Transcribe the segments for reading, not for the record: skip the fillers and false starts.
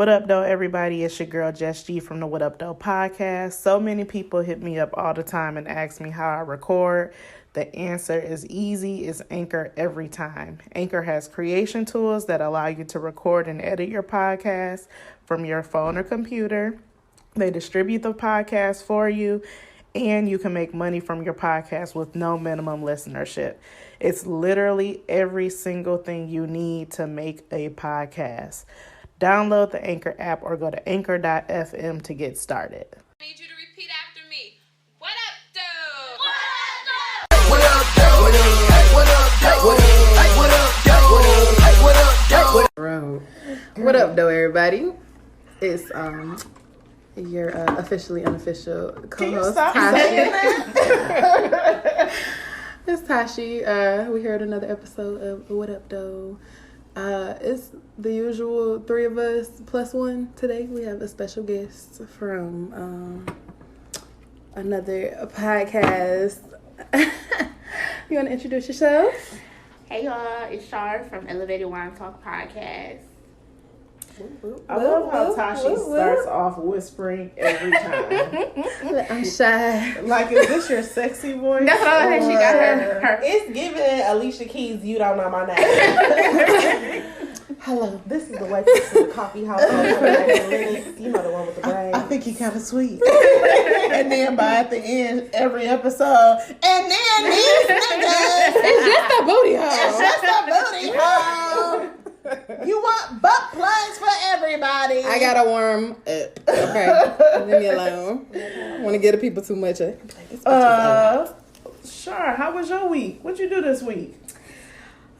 What up, though, everybody? It's your girl, Jess G from the What Up, Doe podcast. So many people hit me up all the time and ask me how I record. The answer is easy. It's Anchor every time. Anchor has creation tools that allow you to record and edit your podcast from your phone or computer. They distribute the podcast for you, and you can make money from your podcast with no minimum listenership. It's literally every single thing you need to make a podcast. Download the Anchor app or go to anchor.fm to get started. I need you to repeat after me. What up, Doe? What up, Doe? What up, Doe? What up, Doe? What up, Doe? Bro. What up, though, everybody? It's your officially unofficial co-host Tashi. It's Tashi. We heard another episode of What Up, Doe. It's the usual three of us plus one. Today we have a special guest from another podcast. You want to introduce yourself? Hey y'all, it's Shar from Elevated Wine Talk Podcast. I love how Tashi starts off whispering every time. I'm shy. Like, is this your sexy voice? That's what I think she got her. It's giving Alicia Keys, you don't know my name. Hello. This is the waitress in the coffee house. You know the one with the brain. I think he kind of sweet. And then at the end, every episode, and then these niggas. It's just a booty hole. It's just a booty hole. You want butt plugs for everybody. I got a warm up. Okay. Leave me alone. I want to get the people too much. Sure. How was your week? What'd you do this week?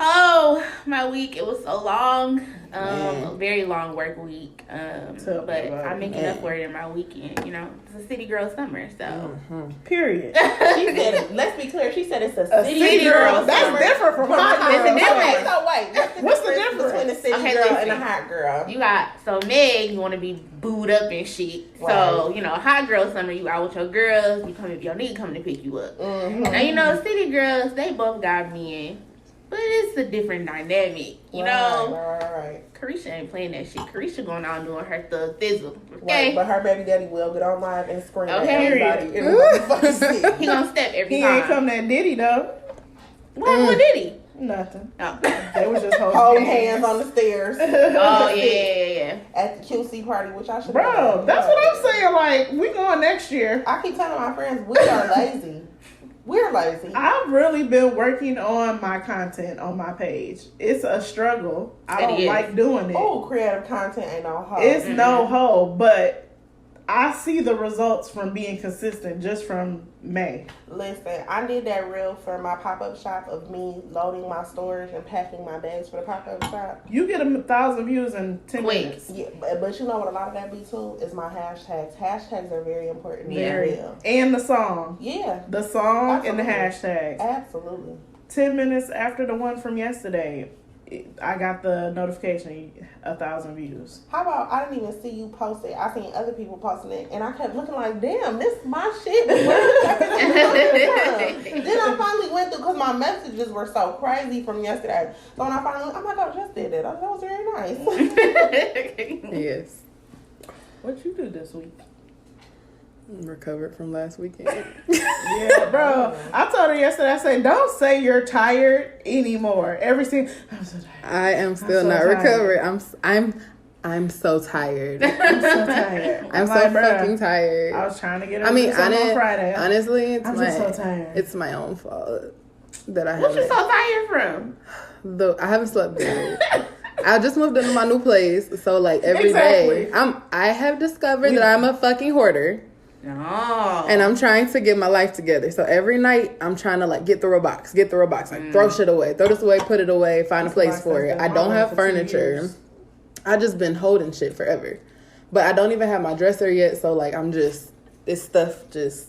Oh, my week, it was so long. A very long work week. But I make enough for it in my weekend. You know, it's a city girl summer, so. Period. She said, let's be clear, she said it's a City girl. That's summer. different from hot It's a girl. difference. So wait, what's the difference between a city Okay, girl listen. and a hot girl? You got, so Meg, you want to be booed up and shit. So, Right. you know, hot girl summer, you out with your girls. You come if your nigga coming to pick you up. Mm-hmm. Now, you know, city girls, they both got men. But it's a different dynamic, you know. Right. Carisha ain't playing that shit. Carisha going out and doing her thug thizzle. Right, Okay, but her baby daddy will get on live and scream at Okay. everybody in the motherfucking city. he gonna step every He time. ain't come that Diddy, though. What did he? Nothing. Oh, They was just Holding hands on the stairs oh yeah. at the QC party, which I should. Bro, that's what I'm saying. Like, we going next year. I keep telling my friends we are lazy. We're lazy. I've really been working on my content on my page. It's a struggle. I It don't is. like doing it. Oh, creative content ain't no hoe. It's no hoe, but I see the results from being consistent just from May. Listen, I did that reel for my pop-up shop of me loading my storage and packing my bags for the pop-up shop. You get 1,000 views in 10 Quick. minutes. Yeah, but you know what a lot of that be too is my hashtags. Hashtags are very important. Very. Yeah. And the song. Yeah, The song and the Absolutely. hashtags. absolutely. 10 minutes after the one from yesterday, I got the notification, 1,000 views. How about I didn't even see you post it. I seen other people posting it, and I kept looking like, damn, this is my shit. Where the fuck is it coming from? Then I finally went through because my messages were so crazy from yesterday. So when I finally, oh my god, I just did it. That was very nice. Yes. What you do this week? Recovered from last weekend. Yeah, bro. I told her yesterday, I said, don't say you're tired anymore. I'm so tired. I am still so not tired. recovered. I'm so tired. I'm so tired. I'm so like, bruh, fucking tired. I was trying to get her I mean, to on Friday. honestly, it's I'm just so tired. It's my own fault that I What you haven't. so tired from? Though I haven't slept good. I just moved into my new place, so like every day, Exactly. I have discovered that I'm a fucking hoarder. No. And I'm trying to get my life together. So every night I'm trying to like get through a box. Like throw shit away. Throw this away, put it away, find a place for it. I don't have furniture. I just been holding shit forever. But I don't even have my dresser yet, so like I'm just this stuff just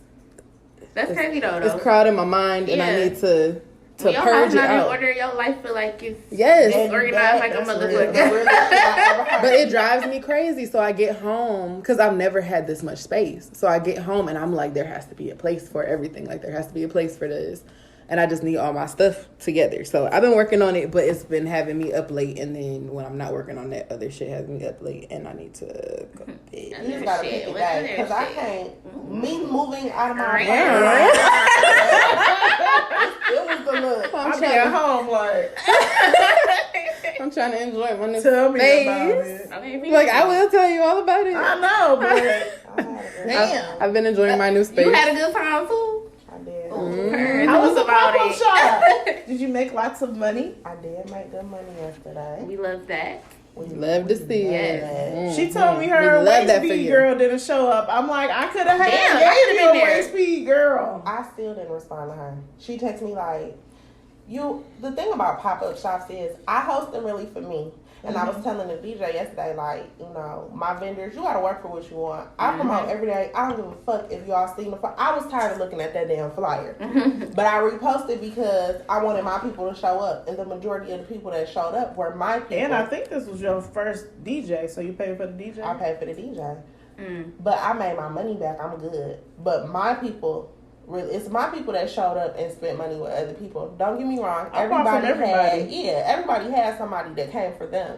That's crazy though. it's crowding my mind and I Yeah. need to When your purge house it not in out. order, your life feel like it's Yes. organized like a That's motherfucker. the realest shit I ever heard. But it drives me crazy. So I get home because I've never had this much space. So I get home and I'm like, there has to be a place for everything. Like there has to be a place for this. and I just need all my stuff together. So I've been working on it, but it's been having me up late, and then when I'm not working on that, other shit has me up late, and I need to go to bed. You just gotta pick it back because I can't. Me moving out of my it was the look. I'm be at home like. I'm trying to enjoy my new Tell me space. about it. Like, I will tell you all about it. I know, but Damn. I've been enjoying my new space. You had a good time too. I did. How was the about pop-up it? shop? Did you make lots of money? I did make good money yesterday. We love that. We love to see it. Yes. She told me her We love waist that for bead you. girl didn't show up. I'm like, I could have Damn, I had could've been a there. waist bead girl. I still didn't respond to her. She texted me like, the thing about pop-up shops is I host them really for me. And I was telling the DJ yesterday, like, my vendors, you gotta work for what you want. I promote every day. I don't give a fuck if y'all see the flyer. I was tired of looking at that damn flyer. But I reposted because I wanted my people to show up. And the majority of the people that showed up were my people. And I think this was your first DJ, so you paid for the DJ? I paid for the DJ. But I made my money back. I'm good. But my people... It's my people that showed up and spent money with other people. Don't get me wrong. Everybody had somebody that came for them.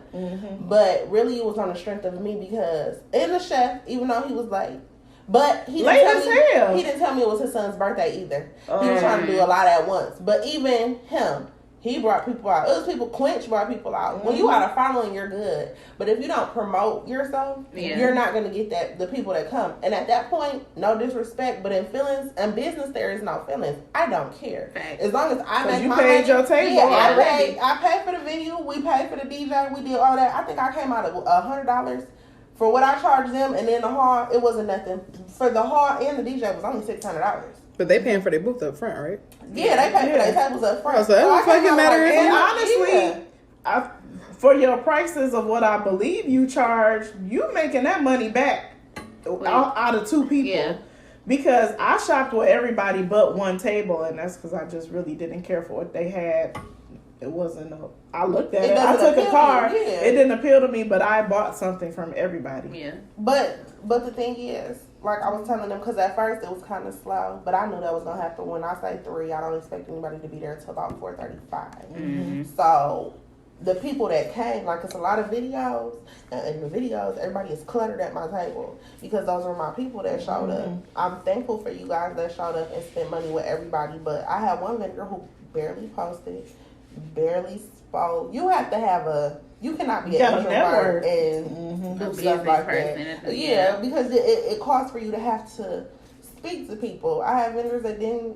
But really it was on the strength of me because in the chef, even though he was late, but he didn't tell me it was his son's birthday either. He was trying to do a lot at once. But even him, he brought people out. It was people. Quench brought people out. When you got a following, you're good. But if you don't promote yourself, you're not going to get the people that come. And at that point, no disrespect, but in feelings and business, there is no feelings. I don't care. As long as I make my money. You paid your table already. I paid for the venue. We paid for the DJ. We did all that. I think I came out of $100 for what I charged them, and then the hall. It wasn't nothing for the hall and the DJ. It was only $600. But they paying for their booth up front, right? Yeah, they pay for their tables up front. Oh, so it don't fucking matter. And honestly, for your prices of what I believe you charge, you making that money back out of two people. Yeah. Because I shopped with everybody but one table, and that's because I just really didn't care for what they had. It wasn't I looked at it. I took a card. It didn't appeal to me, but I bought something from everybody. Yeah. But the thing is, like I was telling them, because at first it was kind of slow, but I knew that was going to happen. When I say 3, I don't expect anybody to be there until about 4:35. So the people that came, like, it's a lot of videos, and in the videos, everybody is cluttered at my table because those are my people that showed up. I'm thankful for you guys that showed up and spent money with everybody, but I had one vendor who barely posted, barely spoke. You have to have you cannot be an introvert and do stuff like that. Yeah, because it costs for you to have to speak to people. I have vendors that didn't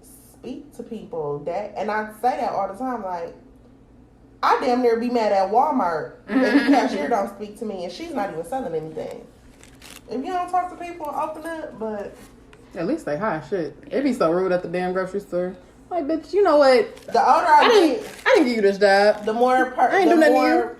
speak to people. And I say that all the time, like, I damn near be mad at Walmart if the cashier don't speak to me and she's not even selling anything. If you don't talk to people, open up, but... At least they hi, shit. It be so rude at the damn grocery store. Like, bitch, you know what? The older I didn't give you this job. The more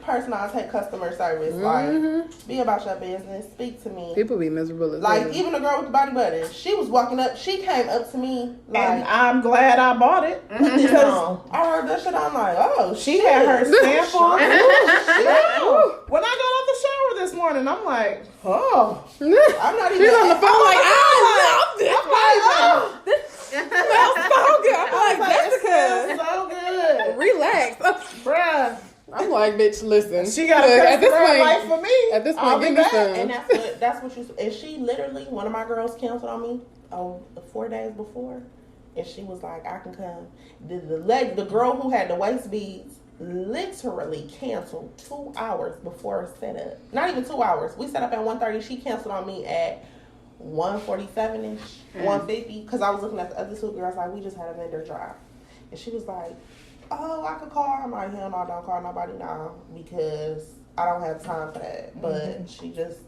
personalized take customer service. Like, be about your business. Speak to me. People be miserable as like, even the girl with the body butter, she was walking up. She came up to me like, and I'm glad I bought it because I heard that shit. I'm like, oh, she had her sample. When I got out the shower this morning, I'm like, oh, I'm not even. She's on the phone like, smells so good. I'm like, Jessica, so good. Relax, bruh. I'm like, bitch, listen. She got a customer life for me. At this point, give me some. And that's what you. And she literally, one of my girls canceled on me 4 days before, and she was like, I can come. The girl who had the waist beads literally canceled 2 hours before setup. Not even 2 hours. We set up at 1:30. She canceled on me at 1:47ish, 1:50, because I was looking at the other two girls like, we just had a vendor drive. And she was like, oh, I could call her. I'm like, hell no, don't call nobody now because I don't have time for that. But she just...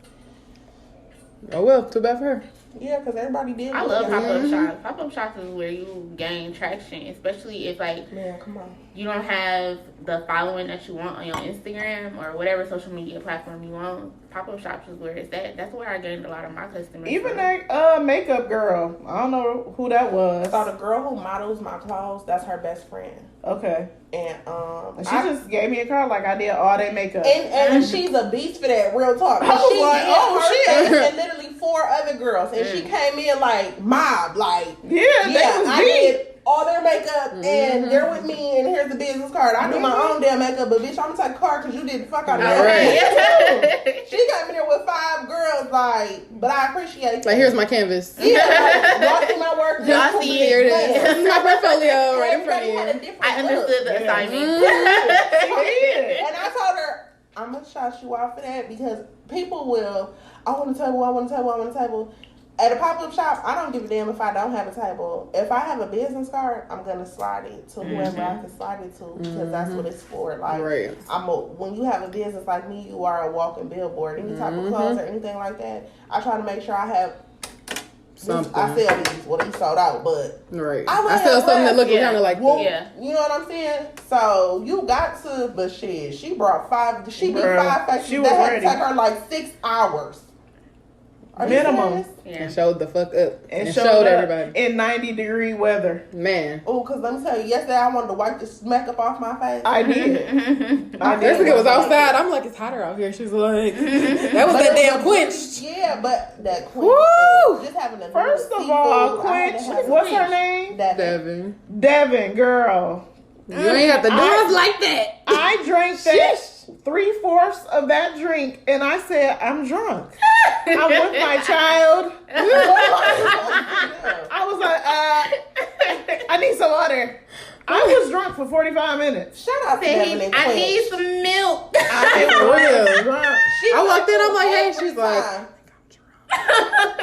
Oh, well, too bad for her. Yeah, because everybody did. I love pop-up shops. Pop-up shops is where you gain traction, especially if, like, man, come on, you don't have the following that you want on your Instagram or whatever social media platform you want. Pop-up shops is where it's at. That's where I gained a lot of my customers. Even that makeup girl, I don't know who that was. So the girl who models my clothes, that's her best friend. Okay. And she just gave me a card like I did all that makeup. And she's a beast for that, real talk. I was like, oh shit. And literally 4 other girls. And she came in like mob, like, yeah, I did all their makeup and they're with me and here's the business card. I do my own damn makeup, but bitch, I'm gonna take a card because you did the fuck out of that. She got me there with 5 girls, like, but I appreciate that. Like, here's my canvas. Yeah, like, y'all see my work. Y'all see it. Here it is. This is my portfolio right in front of Everybody you. had a different I understood the look. assignment. And I told her, I'm gonna shout you out for that because people will, I want a table, I want a table, I want a table. At a pop-up shop, I don't give a damn if I don't have a table. If I have a business card, I'm gonna slide it to whoever I can slide it to because that's what it's for. Like, when you have a business like me, you are a walking billboard. Any type of clothes or anything like that, I try to make sure I have something. I sell these. Well, these sold out, but I sell something that looks kind of like that. You know what I'm saying? So you got to, but shit, she brought 5. She did 5 factions. She was that ready. had to take her like 6 hours. Minimum. And showed the fuck up. And showed everybody. In 90-degree weather. Man. Oh, because let me tell you, yesterday I wanted to wipe the smack up off my face. I did. Jessica was outside. I'm like, it's hotter out here. She's like, that was that damn quench. Yeah, but that quench. Woo! Just having a First of all, quench. What's her name? Devin, girl. You ain't have to do us like that. I drank that 3/4 of that drink, and I said, I'm drunk. I'm with my child. I was like, I need some water. I was drunk for 45 minutes. Shout out to Devin and I Quench. need some milk. I was drunk. I walked in, I'm like, hey, she's like,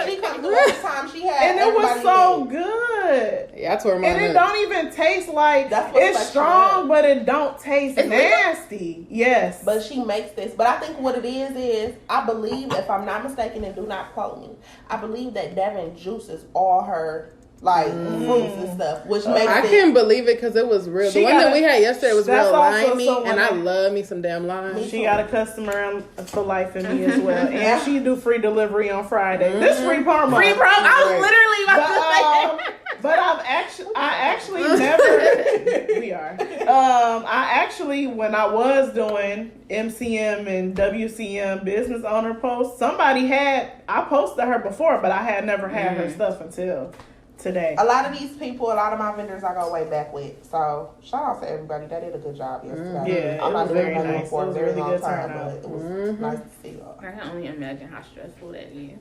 she comes through every time she had, and it was so good. Yeah, I tore my and it don't even taste like it's strong, but it don't taste nasty. Yes, but she makes this. But I think what it is I believe, if I'm not mistaken, and do not quote me, I believe that Devin juices all her like fruits and stuff, which makes I couldn't believe it because it was real. The one that we had yesterday was real limey, and I love me some damn lime. She got a customer for life in me as well, and she do free delivery on Friday. This free promo. Free promo. I was literally about to say that. But I actually never. We are. I actually, when I was doing MCM and WCM business owner posts, I posted her before, but I had never had her stuff until today. A lot of these people, a lot of my vendors I go way back with. So shout out to everybody. They did a good job yesterday. Yeah, it was very nice. For it was a very really long good time, turnout. but it was nice to see y'all. I can only imagine how stressful that is.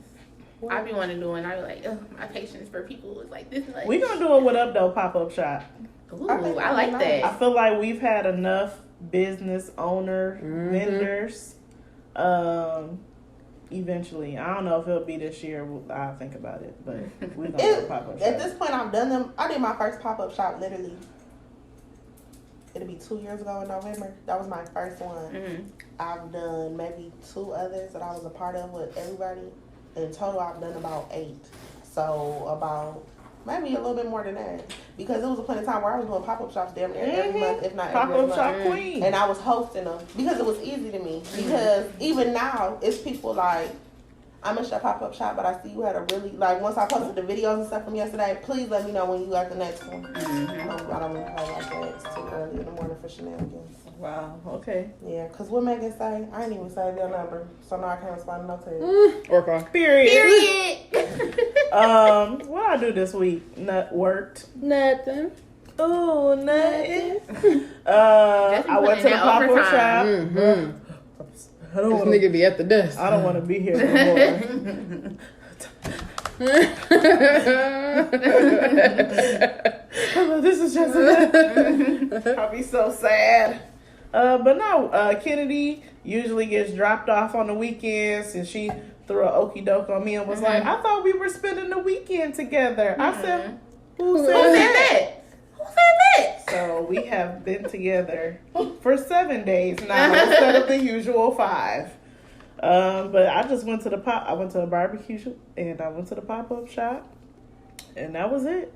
I be wanting to do it, and I be like, ugh, my patience for people is like this. Like, We gonna do a What Up Doe pop-up shop. Ooh, I like that. I feel like we've had enough business owner vendors. Eventually, I don't know if it'll be this year. I'll think about it, but we're gonna do a pop-up shop. At this point, I've done them. I did my first pop-up shop literally. It'll be 2 years ago in November. That was my first one. I've done maybe 2 others that I was a part of with everybody. In total, I've done about 8. So about maybe a little bit more than that. Because it was a point in time where I was doing pop-up shops damn near every month, if not every month. Pop-up shop queen. And I was hosting them because it was easy to me. Because even now, it's people like, I'm in your pop-up shop, but I see you had a really, like, once I posted the videos and stuff from yesterday, please let me know when you got the next one. I don't want to play like that. It's too early in the morning for shenanigans. Wow, okay. Yeah, because what Megan say, I ain't even say their number, so now I can't respond to no text. Or call. Period. What I do this week? Worked. Nothing. Ooh, nothing. I went to the pop-up shop. This nigga be at the desk. I don't want to be here no more. This is just I'll be so sad. But no, Kennedy usually gets dropped off on the weekends, and she threw an okie doke on me and was like, I thought we were spending the weekend together. I said, who said that? Who said that? So we have been together for 7 days now instead of the usual 5. But I just went to I went to a barbecue and I went to the pop-up shop, and that was it.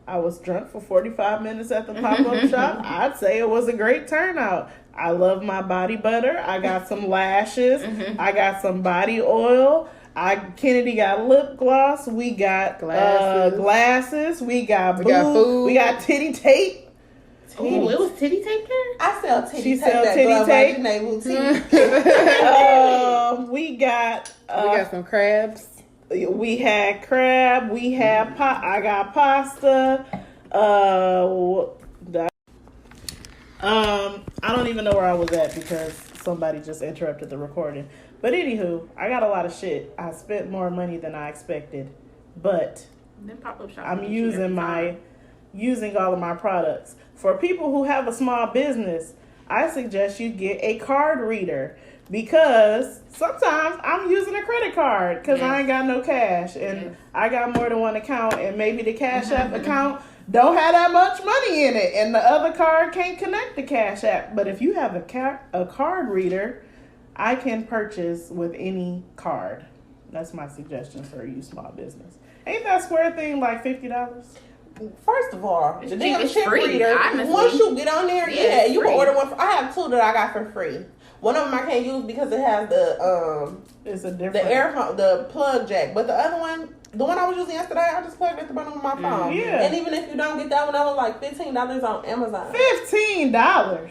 I was drunk for 45 minutes at the pop-up shop. I'd say it was a great turnout. I love my body butter. I got some lashes. I got some body oil. Kennedy got lip gloss. We got glasses. We got food. We got titty tape. Oh, it was titty tape there? I sell titty She tape. sell titty tape. We got some crabs. We had crab. We had I got pasta. I don't even know where I was at because somebody just interrupted the recording. But anywho, I got a lot of shit. I spent more money than I expected, but I'm using all of my products. For people who have a small business, I suggest you get a card reader because sometimes I'm using a credit card because I ain't got no cash and I got more than one account and maybe the Cash App account don't have that much money in it and the other card can't connect to Cash App. But if you have a card reader, I can purchase with any card. That's my suggestion for you small business. Ain't that Square thing like $50? First of all, the damn chip free, reader, honestly. once you get on there, you free. can order one. I have 2 that I got for free. One of them I can't use because it has the plug jack. But the other one, the one I was using yesterday, I just plugged it at the bottom of my phone. Yeah. And even if you don't get that one, that was like $15 on Amazon. $15.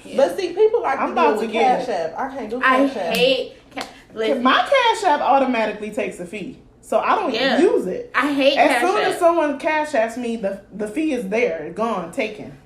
Yeah. But see, people like I'm to about do to with get Cash App. I can't do Cash App. I hate. My Cash App automatically takes a fee, so I don't use it. I hate as Cash soon App. as someone Cash Apps me, the fee is there, gone, taken.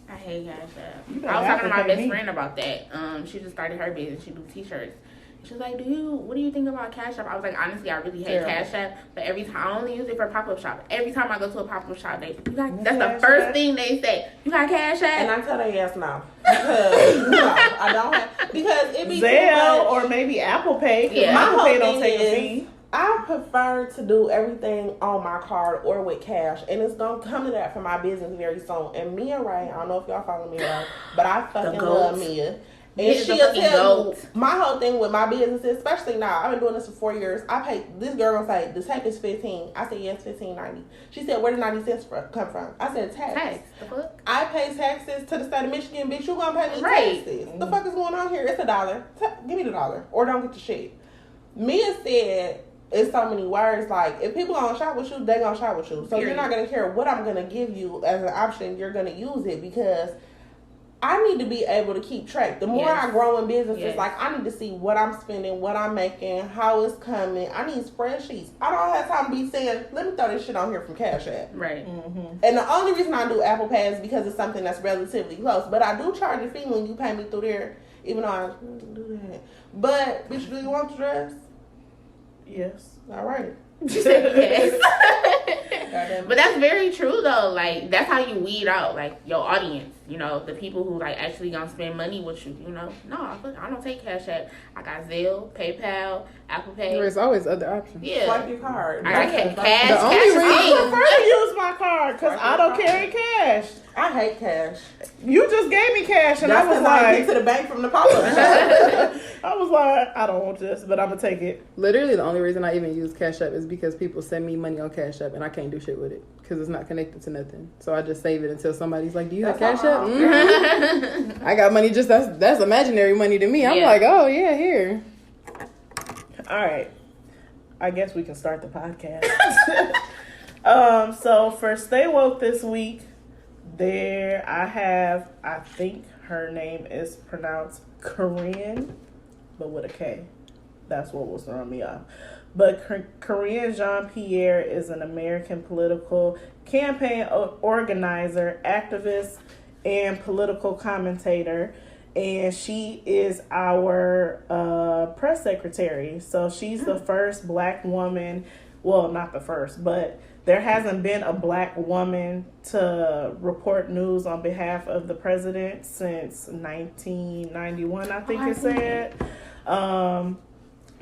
I hate Cash App. You I was talking to my best me. friend about that. She just started her business. She do t-shirts. She was like, what do you think about Cash App? I was like, honestly, I really hate Cash App. But every time, I only use it for pop-up shop. Every time I go to a pop-up shop, that's the first thing they say. You got Cash App? And I tell them yes now. Because, no, I don't have, because it be Zelle or maybe Apple Pay. Yeah. My Apple Pay don't thing take a is, fee. I prefer to do everything on my card or with cash, and it's gonna come to that for my business very soon. And Mia Ray, I don't know if y'all follow me right, but I fucking love Mia. And she'll tell you, my whole thing with my business, especially now, I've been doing this for 4 years. I pay, this girl gonna say, the tax is $15. I said, yes, $15.90. She said, where did 90 cents come from? I said, tax. The fuck? I pay taxes to the state of Michigan, bitch. You gonna pay me Right. taxes. The fuck is going on here? It's $1. Give me the $1 or don't get the shit. Mia said, it's so many words, like, if people gonna shop with you, they gonna shop with you. So you're not gonna care what I'm gonna give you as an option. You're gonna use it because I need to be able to keep track. The more I grow in business, it's like I need to see what I'm spending, what I'm making, how it's coming. I need spreadsheets. I don't have time to be saying, let me throw this shit on here from Cash App. Right. Mm-hmm. And the only reason I do Apple Pay is because it's something that's relatively close. But I do charge a fee when you pay me through there, even though I don't do that. But, bitch, do you want the dress? Yes. All right. She said yes. But that's very true though. Like that's how you weed out like your audience. You know, the people who like actually gonna spend money with you. You know, no, I don't take Cash App. I got Zelle, PayPal, Apple Pay. There's always other options. Yeah, Swipe your card. I got cash. The only reason I prefer to use my card because I don't carry cash. I hate cash. You just gave me cash, and That's I was I like, get to the bank from the pop-up shop. I was like, I don't want this, but I'm gonna take it. Literally, the only reason I even use Cash App is because people send me money on Cash App, and I can't do shit with it because it's not connected to nothing. So I just save it until somebody's like, "Do you have Cash App?" Mm-hmm. I got money. Just that's imaginary money to me. I'm like, oh yeah, here. All right, I guess we can start the podcast. So for Stay Woke this week, I think her name is pronounced Corinne, but with a K. That's what was throwing me off. But Corinne Jean-Pierre is an American political campaign organizer, activist, and political commentator. And she is our press secretary. So she's the first black woman, well, not the first, but there hasn't been a black woman to report news on behalf of the president since 1991, I think it said.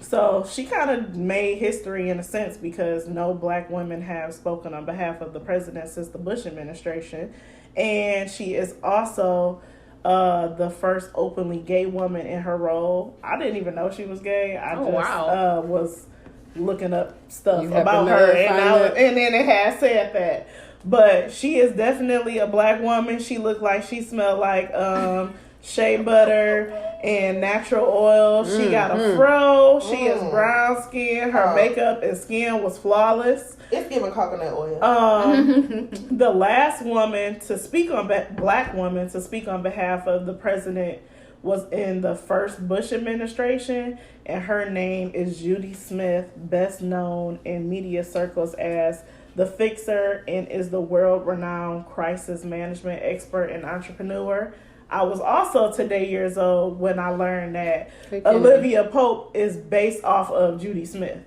So she kind of made history in a sense because no black women have spoken on behalf of the president since the Bush administration. And she is also the first openly gay woman in her role. I didn't even know she was gay. I was looking up stuff about her, and then it has said that. But she is definitely a black woman. She looked like she smelled like shea butter and natural oil. She got a fro. She is brown skin. Her makeup and skin was flawless. It's giving coconut oil. The last woman to speak on black woman to speak on behalf of the president was in the first Bush administration, and her name is Judy Smith, best known in media circles as the fixer, and is the world-renowned crisis management expert and entrepreneur. I was also today years old when I learned that Olivia Pope is based off of Judy Smith.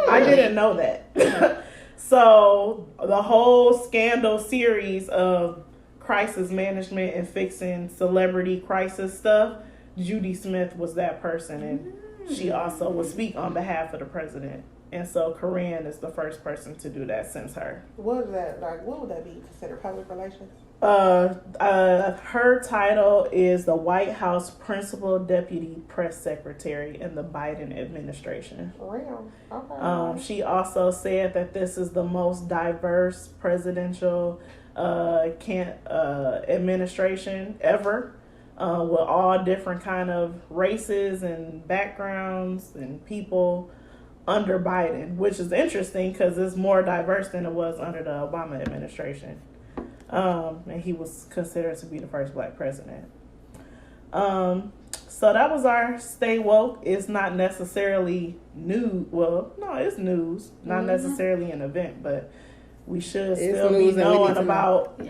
I didn't know that. So the whole scandal series of crisis management and fixing celebrity crisis stuff, Judy Smith was that person, and she also would speak on behalf of the president. And so Corinne is the first person to do that since her. What is that like? What would that be considered? Public relations? Her title is the White House Principal Deputy Press Secretary in the Biden administration. Real. Okay. She also said that this is the most diverse presidential administration ever, with all different kind of races and backgrounds and people under Biden, which is interesting because it's more diverse than it was under the Obama administration. And he was considered to be the first black president. So that was our Stay Woke. It's not necessarily new. Well, no, it's news. Not necessarily an event, but we should still be knowing about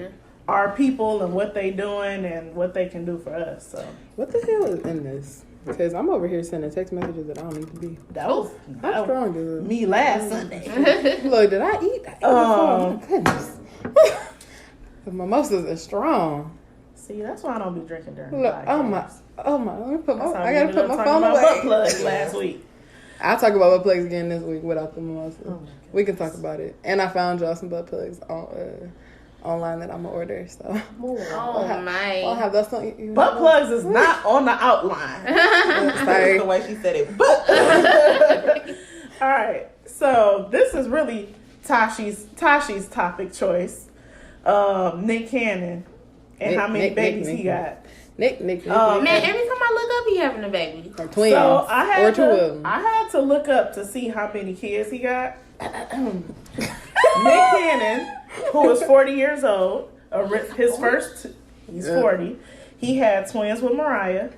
our people and what they doing and what they can do for us. So what the hell is in this? Because I'm over here sending text messages that I don't need to be. How strong is it? Me last Sunday. Look, did I eat? Oh my goodness. The mimosas are strong. See, that's why I don't be drinking during the Look, podcast. oh my. Let me put my, I gotta put my phone about away. butt plugs last week. I'll talk about butt plugs again this week without the mimosas. Oh We can talk about it. And I found y'all some butt plugs online that I'm gonna order. So Oh my. I'll have that on. Butt plugs is not on the outline. Sorry. The way she said it. But All right, so this is really Tashi's topic choice. Nick Cannon and how many babies he got. Nick. Man, every time I look up, he having a baby. Or twins. So I had two of them. I had to look up to see how many kids he got. Nick Cannon, who is 40 years old, his first, he's 40. He had twins with Mariah.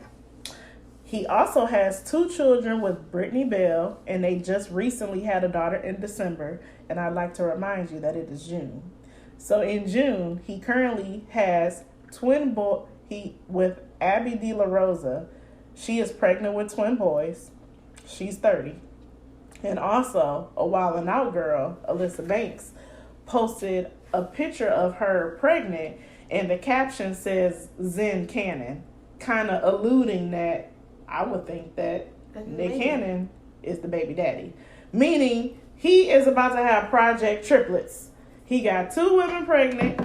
He also has 2 children with Brittany Bell, and they just recently had a daughter in December. And I'd like to remind you that it is June. So in June, he currently has with Abby De La Rosa. She is pregnant with twin boys. She's 30. And also, a Wild 'N Out girl, Alyssa Banks, posted a picture of her pregnant, and the caption says Zen Cannon, kind of alluding that I would think that Nick Cannon is the baby daddy. Meaning, he is about to have Project Triplets. He got 2 women pregnant,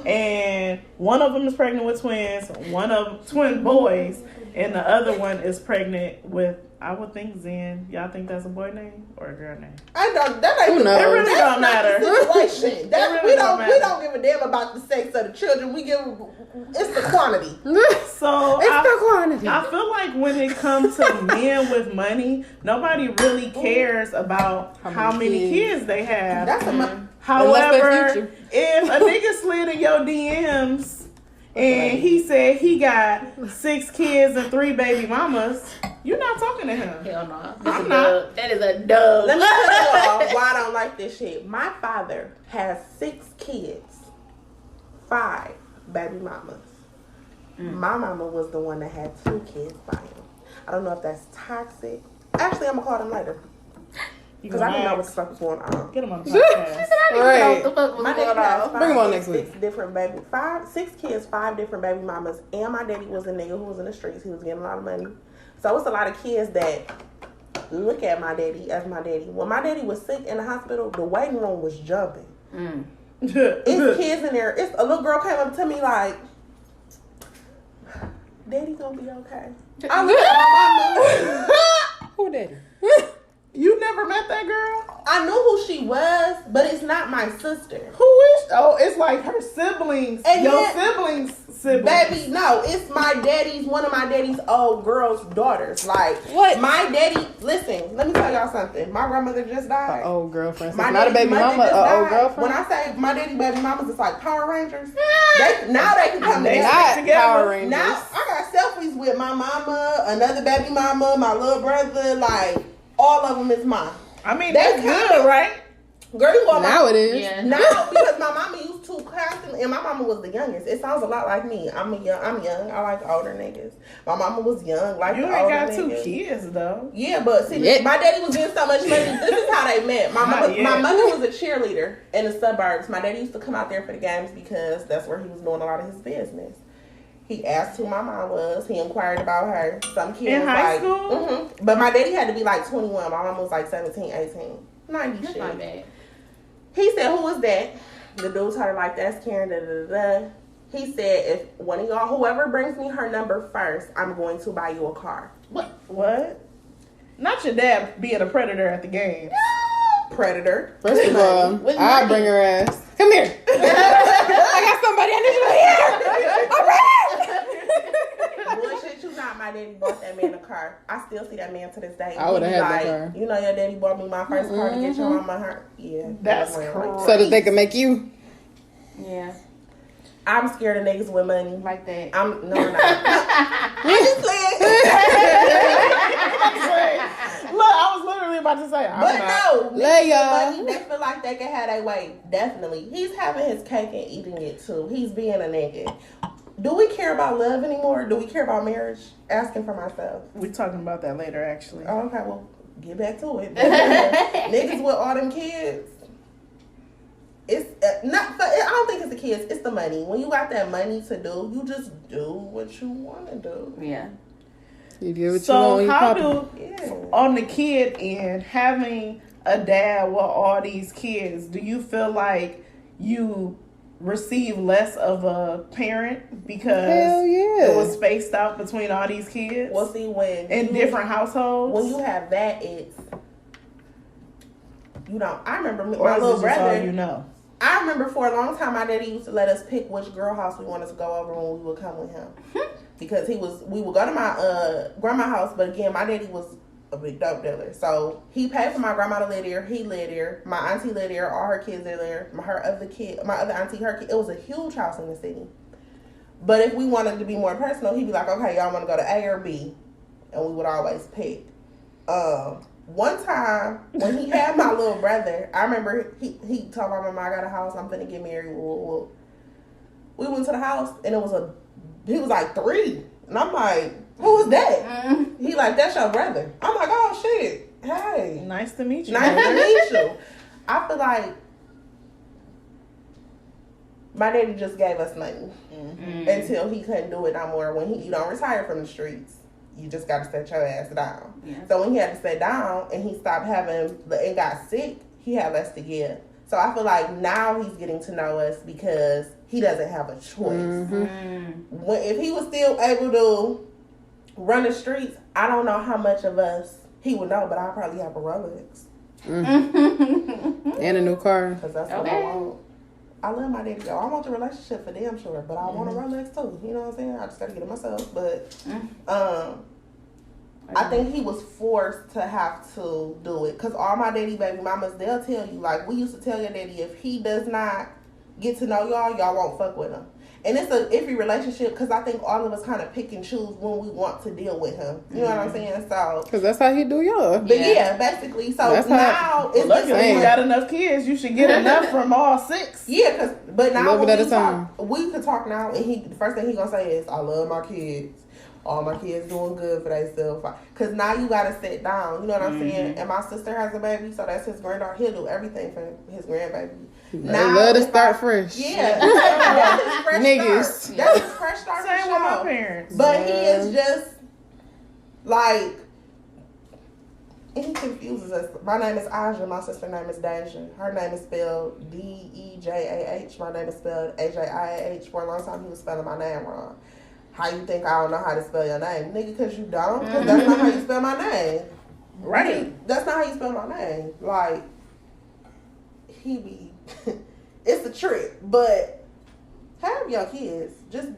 and one of them is pregnant with twins, one of them twin boys, and the other one is pregnant with, I would think, Zen. Y'all think that's a boy name or a girl name? I don't. That ain't. Who knows? It really don't matter. Situation. That really we don't don't. We matter. don't give a damn about the sex of the children. We give. It's the quantity. So It's the quantity. I feel like when it comes to men with money, nobody really cares about how many kids they have. That's a. However, if a nigga slid in your DMs and he said he got 6 kids and 3 baby mamas, you're not talking to him. Hell no. I'm not. That is a dub. Let me tell y'all why I don't like this shit. My father has 6 kids, 5 baby mamas. My mama was the one that had 2 kids by him. I don't know if that's toxic. Actually, I'm gonna call them later because I don't know what the fuck is going on. Get him on the podcast. Right. My daddy has Bring him on next 6 different 6 kids, 5 different baby mamas, and my daddy was a nigga who was in the streets. He was getting a lot of money, so it's a lot of kids that look at my daddy as my daddy. When my daddy was sick in the hospital, the waiting room was jumping. It's kids in there. It's a little girl came up to me like, "Daddy gonna be okay." I looked at my mama. Who daddy? You never met that girl? I knew who she was, but it's not my sister. Who is? Oh, it's like her siblings. And your then- siblings. Baby, no, it's one of my daddy's old girl's daughters. Like, What? My daddy, listen, let me tell y'all something. My grandmother just died. Old girlfriend. My Not a daddy's baby mother mama, just a old died. girlfriend. When I say my daddy baby mamas, it's like Power Rangers. Now they can come They together. not Not together. Power Rangers. Now I got selfies with my mama, another baby mama, my little brother. Like, all of them is mine. I mean, They that's kinda- good, right? Girl, you want Now it is. Yeah. Now, because my mama used to constantly, and my mama was the youngest. It sounds a lot like me. I'm young. I like older niggas. My mama was young, like You the ain't older got 2 niggas. kids though. Yeah, but see, Yeah. my daddy was getting so much money. This is how they met. Not yet. My mother was a cheerleader in the suburbs. My daddy used to come out there for the games because that's where he was doing a lot of his business. He asked who my mom was. He inquired about her. Some kid In was high like, school? Mm-hmm. But my daddy had to be like 21. My mom was like 17, 18. 90 That's shit. not bad. He said, who was that? The dude told her, like, that's Karen, da, da, da, da. He said, if one of y'all, whoever brings me her number first, I'm going to buy you a car. What? Not your dad being a predator at the game. Predator. First of all, With I'll money. bring her ass. Come here. I got somebody. I need you here. Bullshit you not, my daddy bought that man a car. I still see that man to this day. I would've He be had that like, car. you know your daddy bought me my first car to get your mama her. Yeah. That's like crazy. that. So that they can make you. Yeah. I'm scared of niggas with money. Like that. I'm not. I'm just playing. Look, I was literally about to say, I'm But not. no, Lay niggas y'all. with money, they feel like they can have their way. Definitely. He's having his cake and eating it too. He's being a nigga. Do we care about love anymore? Do we care about marriage? Asking for myself. We're talking about that later, actually. Oh, okay, well, get back to it. Niggas with all them kids. It's not. I don't think it's the kids. It's the money. When you got that money to do, you just do what you want to do. Yeah. You do what you want So when you how pop do, Yeah. on the kid end, having a dad with all these kids, do you feel like you receive less of a parent because Hell yeah. it was spaced out between all these kids Well, see, when in you- different households? when you have that, it's I remember or my is it little just all brother. you know? I remember for a long time, my daddy used to let us pick which girl house we wanted to go over when we would come with him. Because we would go to my grandma's house, but again, my daddy was a big dope dealer. So he paid for my grandma to live there. He lived there. My auntie lived there. All her kids lived there. My other auntie, her kid. It was a huge house in the city. But if we wanted to be more personal, he'd be like, okay, y'all want to go to A or B? And we would always pick. One time when he had my little brother, I remember he told my mama, I got a house, I'm finna get married. Whoa. We went to the house and he was like 3. And I'm like, who is that? He like, that's your brother. I'm like, oh shit. Hey. Nice to meet you. Nice to meet you. I feel like my daddy just gave us money until he couldn't do it no more. When you don't retire from the streets, you just got to set your ass down. Yeah. So when he had to sit down and he stopped and got sick, he had less to give. So I feel like now he's getting to know us because he doesn't have a choice. If he was still able to run the streets, I don't know how much of us he would know, but I'll probably have a Rolex. And a new car. Because that's what I want. I love my daddy. I want the relationship for damn sure, but I want a Rolex too. You know what I'm saying? I just got to get it myself. But I think he was forced to have to do it. Because all my daddy baby mamas, they'll tell you, like, we used to tell your daddy, if he does not get to know y'all won't fuck with him. And it's a iffy relationship because I think all of us kind of pick and choose when we want to deal with him. You know what I'm saying? So, Because that's how he do y'all. but yeah, basically. So That's now it's Luckily, you Same. got enough kids. You should get enough from all 6. yeah, but now Little when bit at a time. we can talk now, and the first thing he gonna say is, "I love my kids. All my kids doing good for themselves." Because now you gotta sit down. You know what I'm saying? And my sister has a baby, so that's his granddaughter. He'll do everything for his grandbaby. They love to start fresh. Yeah, that's his fresh Niggas. start. That's his fresh start. Same for with my sure. parents. But he is just like, he confuses us. My name is Aja. My sister's name is Deja. Her name is spelled Dejah. My name is spelled Ajiah. For a long time, he was spelling my name wrong. How you think I don't know how to spell your name? Nigga, because you don't? Because that's not how you spell my name. Right. That's not how you spell my name. Like, he be... it's a trick. But have your kids. Just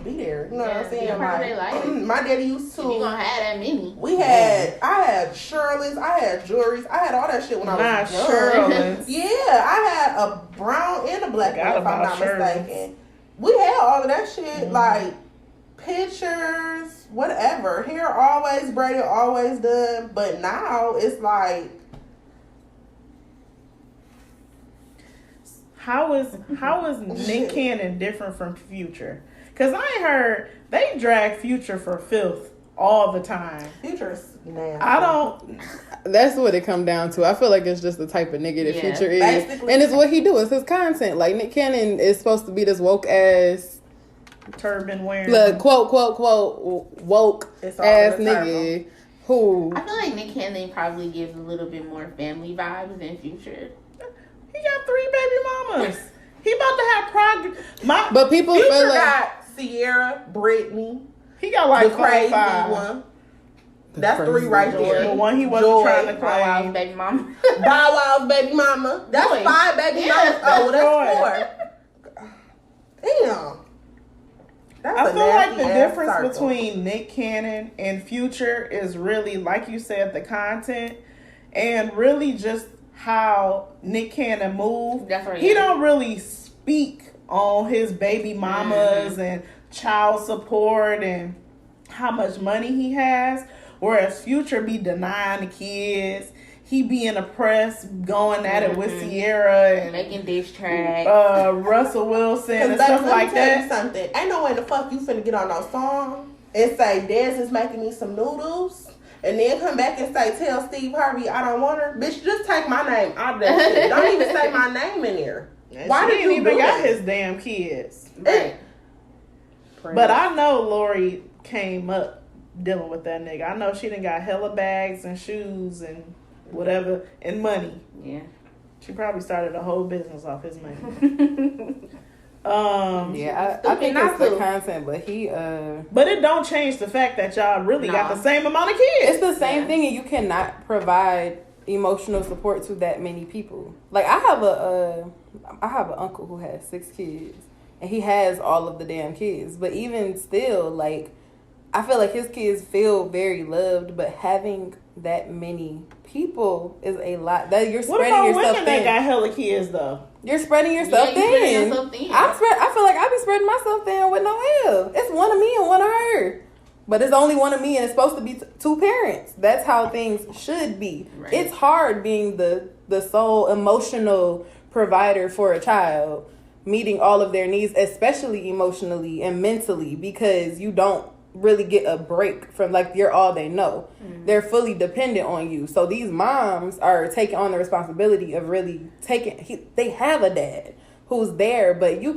be there. You know what I'm saying? Be a part of their life. My daddy used to... If you gonna have that many. I had Shirley's, I had jewelries, I had all that shit when I was young. Shirley's. Yeah, I had a brown and a black one, if I'm not mistaken. We had all of that shit, like pictures, whatever. Hair always braided, always done. But now it's like how is Nick Cannon different from Future? Because I ain't heard they drag Future for filth all the time. Future's nasty. I don't. That's what it come down to. I feel like it's just the type of nigga that Yeah, Future is. basically. And it's what he do. It's his content. Like, Nick Cannon is supposed to be this woke ass, Turban wearing. like, quote, woke It's all ass in the title. nigga who... I feel like Nick Cannon probably gives a little bit more family vibes than Future. He got 3 baby mamas. He about to have But people Future feel like... got Sierra, Brittany, he got like the crazy 5. one. That's 3 right there. The one he wasn't Joy. trying to Bow Wow's claim. baby mama. Bow Wow's baby mama. That's Boy. 5 baby Yeah, mamas. Oh, that's that's 4. Damn. That's I a feel like nasty the ass difference circle. between Nick Cannon and Future is really, like you said, the content and really just how Nick Cannon moved. That's right, He yeah. don't really speak on his baby mamas and child support and how much money he has, whereas Future be denying the kids. He be in the press going at it with Sierra and Making diss tracks. Russell Wilson and Cause stuff baby, let like me tell you that. something. Ain't no way the fuck you finna get on no song and say Dez is making me some noodles, and then come back and say tell Steve Harvey I don't want her. Bitch, just take my name out of that shit. Don't even say my name in there. Why she did you ain't even do got that? his damn kids? Right. But I know Lori came up dealing with that nigga. I know she done got hella bags and shoes and whatever and money. Yeah. She probably started a whole business off his money. Yeah, I think not it's the to. content, but he... But it don't change the fact that y'all really got No. the same amount of kids. It's the same thing, and you cannot provide emotional support to that many people. Like, I have an uncle who has 6 kids, and he has all of the damn kids. But even still, like, I feel like his kids feel very loved, but having that many people is a lot. That you're What spreading about yourself women that thin. got hella kids though? You're spreading yourself Yeah, you spreading thin. yourself thin. I feel like I be spreading myself thin with no help. It's one of me and one of her. But it's only one of me and it's supposed to be 2 parents. That's how things should be. Right. It's hard being the sole emotional provider for a child, meeting all of their needs, especially emotionally and mentally, because you don't really get a break from, like, you're all they know. They're fully dependent on you. So these moms are taking on the responsibility of really they have a dad who's there, but he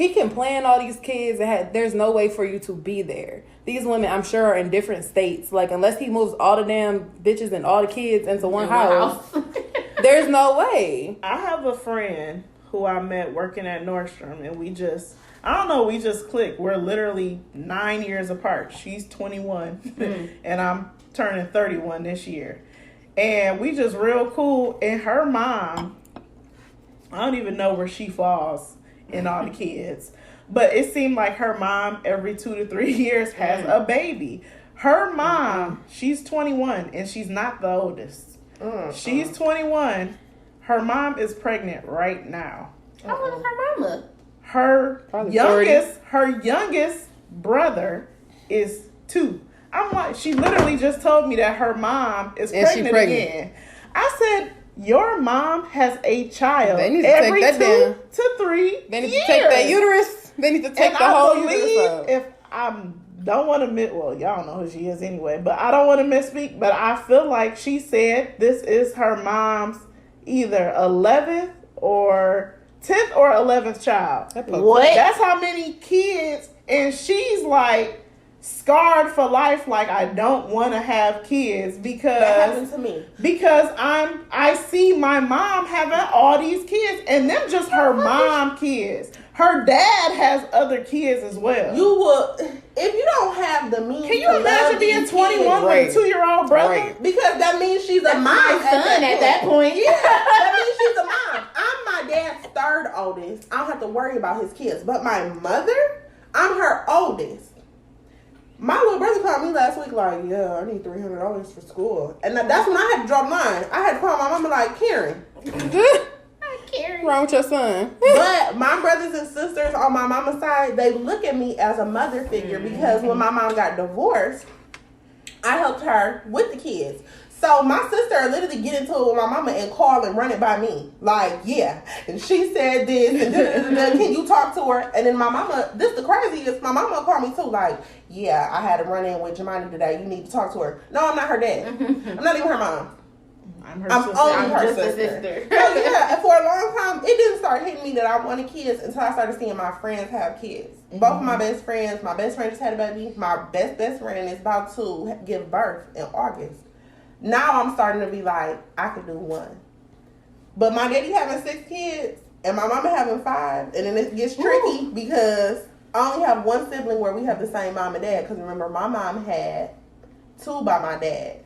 can plan all these kids and there's no way for you to be there. These women, I'm sure, are in different states. Like, unless he moves all the damn bitches and all the kids into one house, there's no way. I have a friend who I met working at Nordstrom, and we just clicked. We're literally 9 years apart. She's 21, and I'm turning 31 this year. And we just real cool. And her mom, I don't even know where she falls in all the kids, but it seemed like her mom every 2 to 3 years has a baby. Her mom, she's 21, and she's not the oldest. She's 21. Her mom is pregnant right now. How old is her mama? Her Probably youngest brother is 2. I'm like, she literally just told me that her mom is And she pregnant pregnant. again. I said, your mom has a child They need to every take that 2 down. to 3 They need years. to take that uterus. They need to take And the whole I uterus believe out. if I don't want to well, y'all know who she is anyway, but I don't want to misspeak, but I feel like she said this is her mom's either 11th or 10th or 11th child. What? That's how many kids, and she's like scarred for life. Like, I don't want to have kids That because happened to me. I see my mom having all these kids, and them just her mom kids. Her dad has other kids as well. You will, if you don't have the means. Can you to imagine love being these 21 kids, with a 2-year-old brother? Right. because that means she's a mom. My son at that point. Yeah, that means she's a mom. I'm my dad's 3rd oldest. I don't have to worry about his kids. But my mother, I'm her oldest. My little brother called me last week like, yeah, I need $300 for school. And that's when I had to draw the line. I had to call my mama like, Karen. What's wrong with your son? But my brothers and sisters on my mama's side, they look at me as a mother figure because when my mom got divorced, I helped her with the kids. So my sister literally get into it with my mama and call and run it by me. Like, yeah. And she said this and can you talk to her? And then my mama, this the craziest, my mama called me too, like, yeah, I had a run in with Jemani today. You need to talk to her. No, I'm not her dad. I'm not even her mom. I'm her I'm sister. only her just a sister. sister. So yeah, and for a long time, it didn't start hitting me that I wanted kids until I started seeing my friends have kids. Both of my best friends just had a baby. My best friend is about to give birth in August. Now I'm starting to be like, I could do one. But my daddy having 6 kids and my mama having 5, and then it gets tricky because I only have one sibling where we have the same mom and dad. Because remember, my mom had 2 by my dad.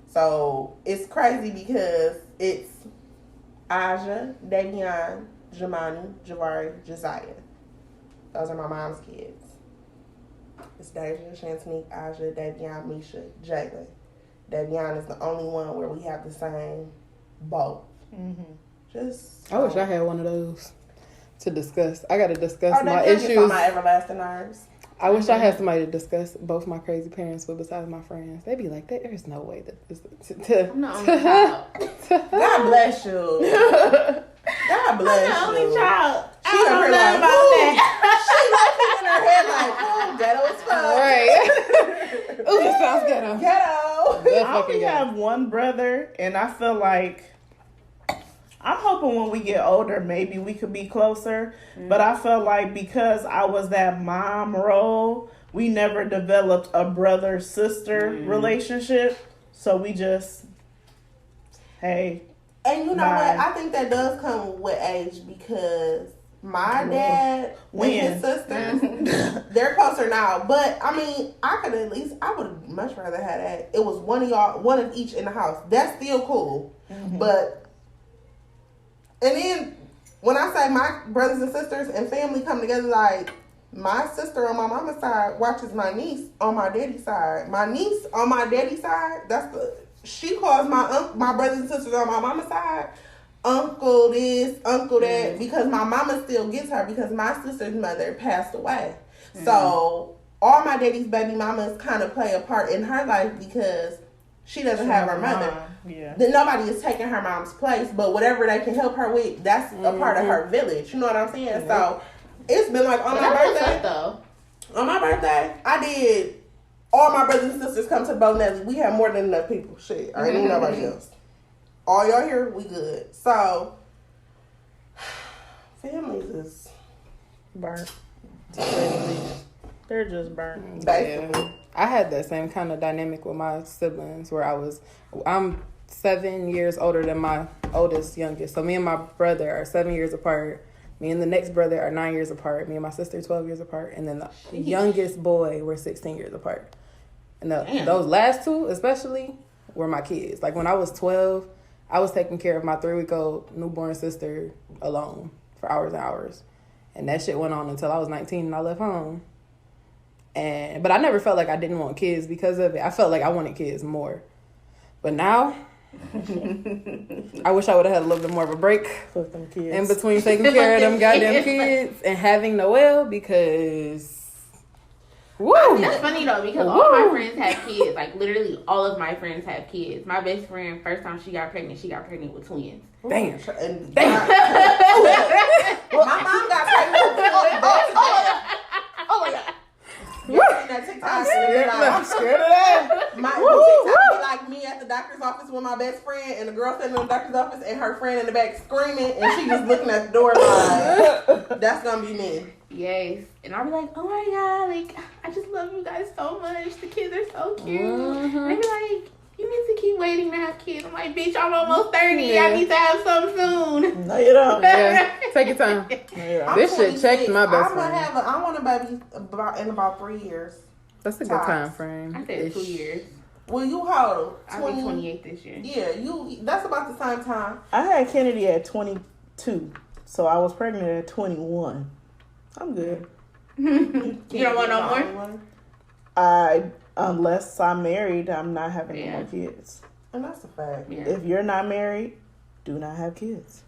So it's crazy because it's Aja, Davion, Jemani, Javari, Josiah. Those are my mom's kids. It's Deja, Shantanique, Aja, Davion, Misha, Jalen. Davion is the only one where we have the same both. Just. I wish I had one of those to discuss. I got to discuss my Davion gets on issues. my everlasting nerves. I wish I had somebody to discuss both my crazy parents with besides my friends. They'd be like, there's no way that this... I'm the only child. God bless you. God bless I'm the you. only child. She I don't know about that. She like in her head like, ooh, ghetto as fuck. Right. Ooh, this sounds ghetto. Ghetto. Good I fucking only ghetto. have one brother, and I feel like I'm hoping when we get older, maybe we could be closer. But I felt like because I was that mom role, we never developed a brother-sister relationship. So we just, hey. And you know Bye. what? I think that does come with age because my dad and his sisters, they're closer now. But I mean, I would much rather have that. It was one of y'all, one of each in the house. That's still cool. But, and then when I say my brothers and sisters and family come together, like my sister on my mama's side watches my niece on my daddy's side. My niece on my daddy's side, she calls my brothers and sisters on my mama's side uncle this, uncle that, because my mama still gets her because my sister's mother passed away. So all my daddy's baby mamas kind of play a part in her life because she doesn't have her mother. Yeah. Then nobody is taking her mom's place, but whatever they can help her with, that's a part of her village. You know what I'm saying? So it's been like on my birthday. On my birthday, I did. All my brothers and sisters come to Bonelli. We have more than enough people. Shit, I ain't need nobody else. All y'all here, we good. So, families is Burnt. They're just burnt. basically. Yeah. I had that same kind of dynamic with my siblings where I'm 7 years older than my youngest. So me and my brother are 7 years apart. Me and the next brother are 9 years apart. Me and my sister 12 years apart. And then the youngest boy, we're 16 years apart. And those last 2 especially were my kids. Like when I was 12, I was taking care of my 3-week-old newborn sister alone for hours and hours. And that shit went on until I was 19 and I left home. But I never felt like I didn't want kids because of it. I felt like I wanted kids more. But now, I wish I would have had a little bit more of a break Fuck them kids. in between taking care of them goddamn kids and having Noelle because... Woo! That's funny though because all my friends have kids. Like literally all of my friends have kids. My best friend, first time she got pregnant with twins. Damn. And Damn. my mom got pregnant. Oh my god. You seen that TikTok? I'm scared of that. My TikTok be like me at the doctor's office with my best friend, and the girl sitting in the doctor's office, and her friend in the back screaming, and she just looking at the door like, "That's gonna be me." Yes, and I'll be like, "Oh my god, like I just love you guys so much. The kids are so cute." And they be like, "You need to keep waiting to have kids." I'm like, "Bitch, I'm almost 30. Yeah. I need to have some soon." No, you don't. Yeah, take your time. Yeah. This shit checked my best I friend. want a baby in about 3 years. That's a good time frame. I said 2 years. Well, you how? I'll be 28 this year. Yeah, that's about the same time. I had Kennedy at 22, so I was pregnant at 21. I'm good. You don't want no more? Unless I'm married, I'm not having any more kids. And that's a fact. Yeah. If you're not married, do not have kids.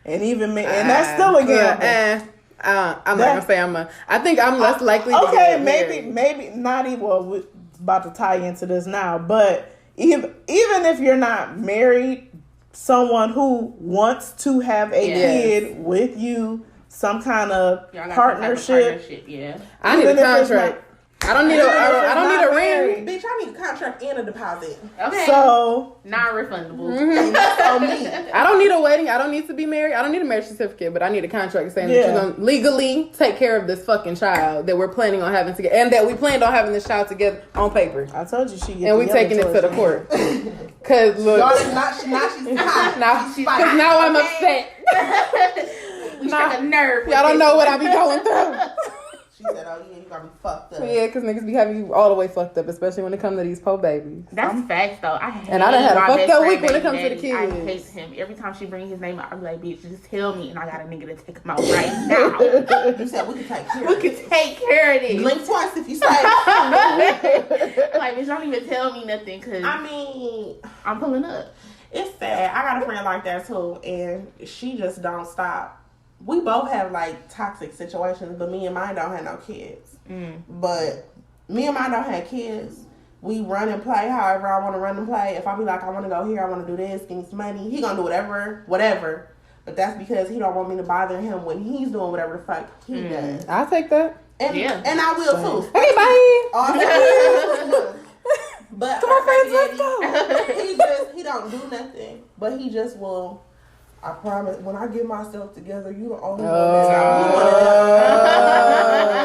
And even me, and that's still a gamble. I'm not gonna say I think I'm less likely to Okay, get married. maybe not even. Well, we're about to tie into this now, but even if you're not married, someone who wants to have a kid with you, some kind of partnership. Yeah. I need a contract. I don't need a ring. Bitch, I need a contract and a deposit. Okay. So non-refundable. On me. I don't need a wedding. I don't need to be married. I don't need a marriage certificate, but I need a contract saying that you're going to legally take care of this fucking child that we're planning on having together, and that we planned on having this child together on paper. I told you she. And we taking it to the court. Cause look, now she's hot. now I'm upset. We struck a nerve. Y'all don't know what I be going through. She said, "Oh yeah, you got me fucked up." Yeah, because niggas be having you all the way fucked up, especially when it comes to these po babies. That's facts though. I done had a fucked up week when it comes to the I kids. hate him. Every time she brings his name up, I'm like, bitch, just tell me, and I got a nigga to take him out right now. You said we can take care. We can take care of this. Blink twice if you say. Like, bitch, don't even tell me nothing, cause I mean, I'm pulling up. it's sad. I got a friend like that too, and she just don't stop. We both have like toxic situations, but me and mine don't have no kids. But me and mine don't have kids. We run and play however I want to run and play. If I be like, I want to go here, I want to do this, give me some money, he gonna do whatever. But that's because he don't want me to bother him when he's doing whatever the fuck he does. I'll take that. And I will too. Hey, bye. But Come on, friends, let's go. he don't do nothing. But he just will. I promise, when I get myself together, you the only one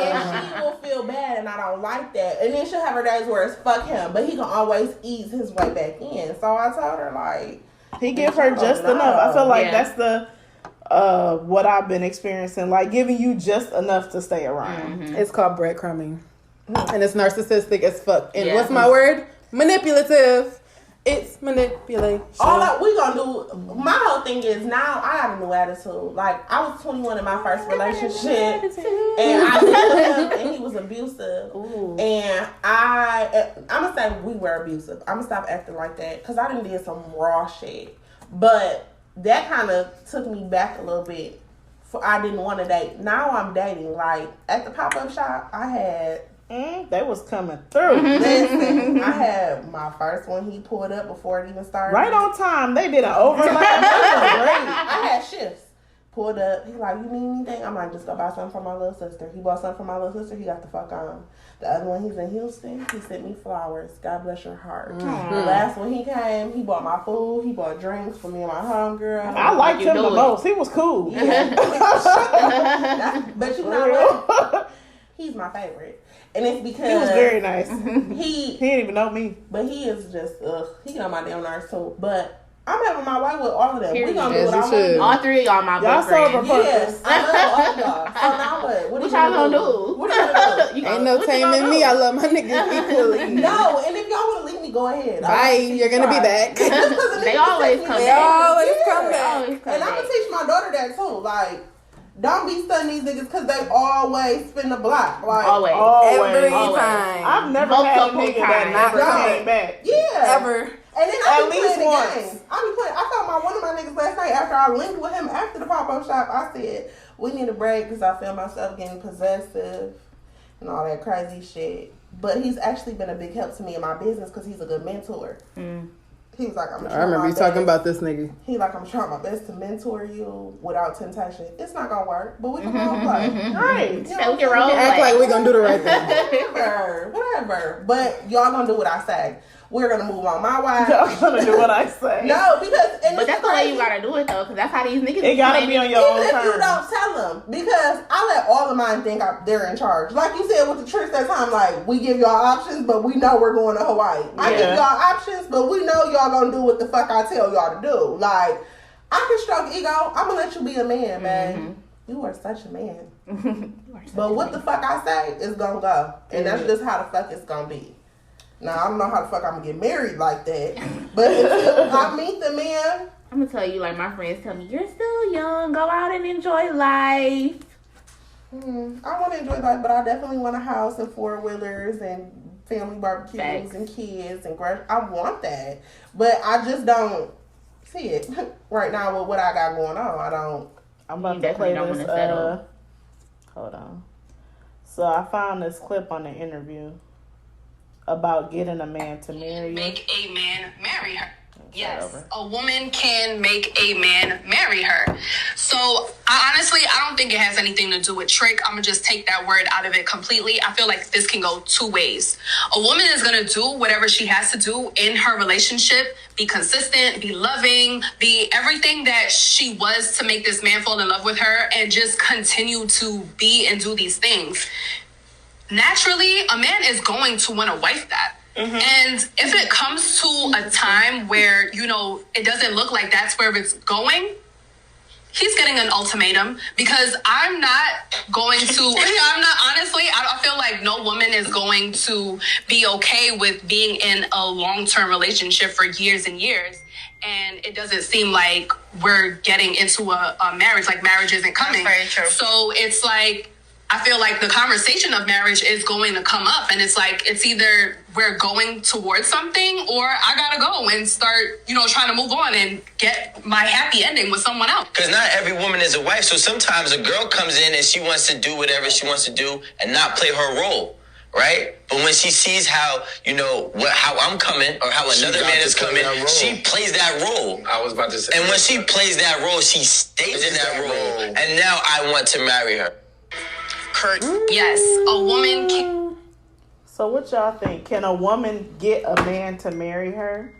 and she will feel bad, and I don't like that. And then she'll have her days where it's fuck him, but he can always ease his way back in. So I told her, like, he give her just enough. I feel like that's the what I've been experiencing, like giving you just enough to stay around. It's called breadcrumbing. And it's narcissistic as fuck. And what's my word? Manipulative. It's manipulation. All that we gonna do, my whole thing is now I got a new attitude. Like, I was 21 in my first relationship, and I lived with him, and he was abusive. And I'm gonna say we were abusive. I'm gonna stop acting like that, because I done did some raw shit. But that kind of took me back a little bit. I didn't want to date. Now I'm dating. Like, at the pop-up shop, I had... they was coming through. Listen, I had my first one. He pulled up before it even started. Right on time. They did an overlap. I had shifts. Pulled up. He like, you need anything? I'm like, just go buy something for my little sister. He bought something for my little sister. He got the fuck on. The other one, he's in Houston. He sent me flowers. God bless your heart. The last one he came, he bought my food. He bought drinks for me and my homegirl. I liked him the most. He was cool. Yeah. But you know what? He's my favorite. And it's because... He was very nice. He didn't even know me. But he is just, he on my damn nerves too. But I'm having my way with all of them. We gonna do what I want to do. All three of y'all my y'all boyfriends. Yes, I love all of y'all. So now what? What y'all gonna do? What you gonna do? Ain't no taming me. I love my niggas equally. No, and if y'all want to leave me, go ahead. Bye. You're gonna be back. They always come back. They always come back. And I'm gonna teach my daughter that too. Like, don't be stunning these niggas because they always spin the block. Like, Always. Every time. I've never had a nigga that never came back. Yeah. Ever. And then At I be least playing once. the game. I be playing. I told one of my niggas last night after I linked with him after the pop-up shop, I said, we need a break because I feel myself getting possessive and all that crazy shit. But he's actually been a big help to me in my business because he's a good mentor. He was like, I remember you talking about this nigga. He like, I'm trying my best to mentor you without temptation. It's not gonna work, but we can role play. Right. You know, We can role Act play. like we gonna do the right thing. whatever. But y'all gonna do what I say. We're gonna move on my way. Y'all gonna do what I say. No, because But that's the way you gotta do it though, because that's how these niggas. It gotta be on your even own if you terms. don't tell them, because I let all of mine think they're in charge. Like you said with the trips that time, like, we give y'all options, but we know we're going to Hawaii. I give y'all options, but we know y'all gonna do what the fuck I tell y'all to do. Like, I can stroke ego. I'm gonna let you be a man, man. You are such a man. But what the fuck I say is gonna go. And that's just how the fuck it's gonna be. Now, I don't know how the fuck I'm gonna get married like that. But until I meet the man... I'm gonna tell you, like my friends tell me, you're still young, go out and enjoy life. I want to enjoy life, but I definitely want a house and 4-wheelers and family barbecues and kids and I want that. But I just don't see it right now with what I got going on. I don't... I'm about You to play definitely don't this. wanna settle. Hold on. So I found this clip on the interview. about getting a man to marry you? Make a man marry her. Yes, a woman can make a man marry her. So I don't think it has anything to do with trick. I'm gonna just take that word out of it completely. I feel like this can go two ways. A woman is gonna do whatever she has to do in her relationship, be consistent, be loving, be everything that she was to make this man fall in love with her, and just continue to be and do these things. Naturally, a man is going to want to wife that. And if it comes to a time where, it doesn't look like that's where it's going, he's getting an ultimatum, because I'm not going to, I feel like no woman is going to be okay with being in a long-term relationship for years and years. And it doesn't seem like we're getting into a marriage, like marriage isn't coming. That's very true. So it's like, I feel like the conversation of marriage is going to come up, and it's like, it's either we're going towards something, or I gotta go and start, trying to move on and get my happy ending with someone else. Because not every woman is a wife, so sometimes a girl comes in and she wants to do whatever she wants to do and not play her role, right? But when she sees how, how I'm coming, or how another man is coming, she plays that role. I was about to say. And when she plays that role, she stays in that role. And now I want to marry her. Yes, a woman can. So what y'all think? Can a woman get a man to marry her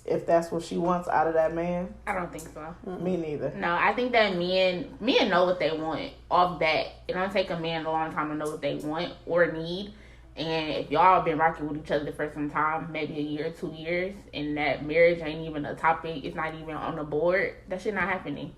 if that's what she wants out of that man? I don't think so. Me neither. No, I think that men know what they want off that. It don't take a man a long time to know what they want or need. And if y'all have been rocking with each other for some time, maybe a year, 2 years, and that marriage ain't even a topic, it's not even on the board, that shit not happening.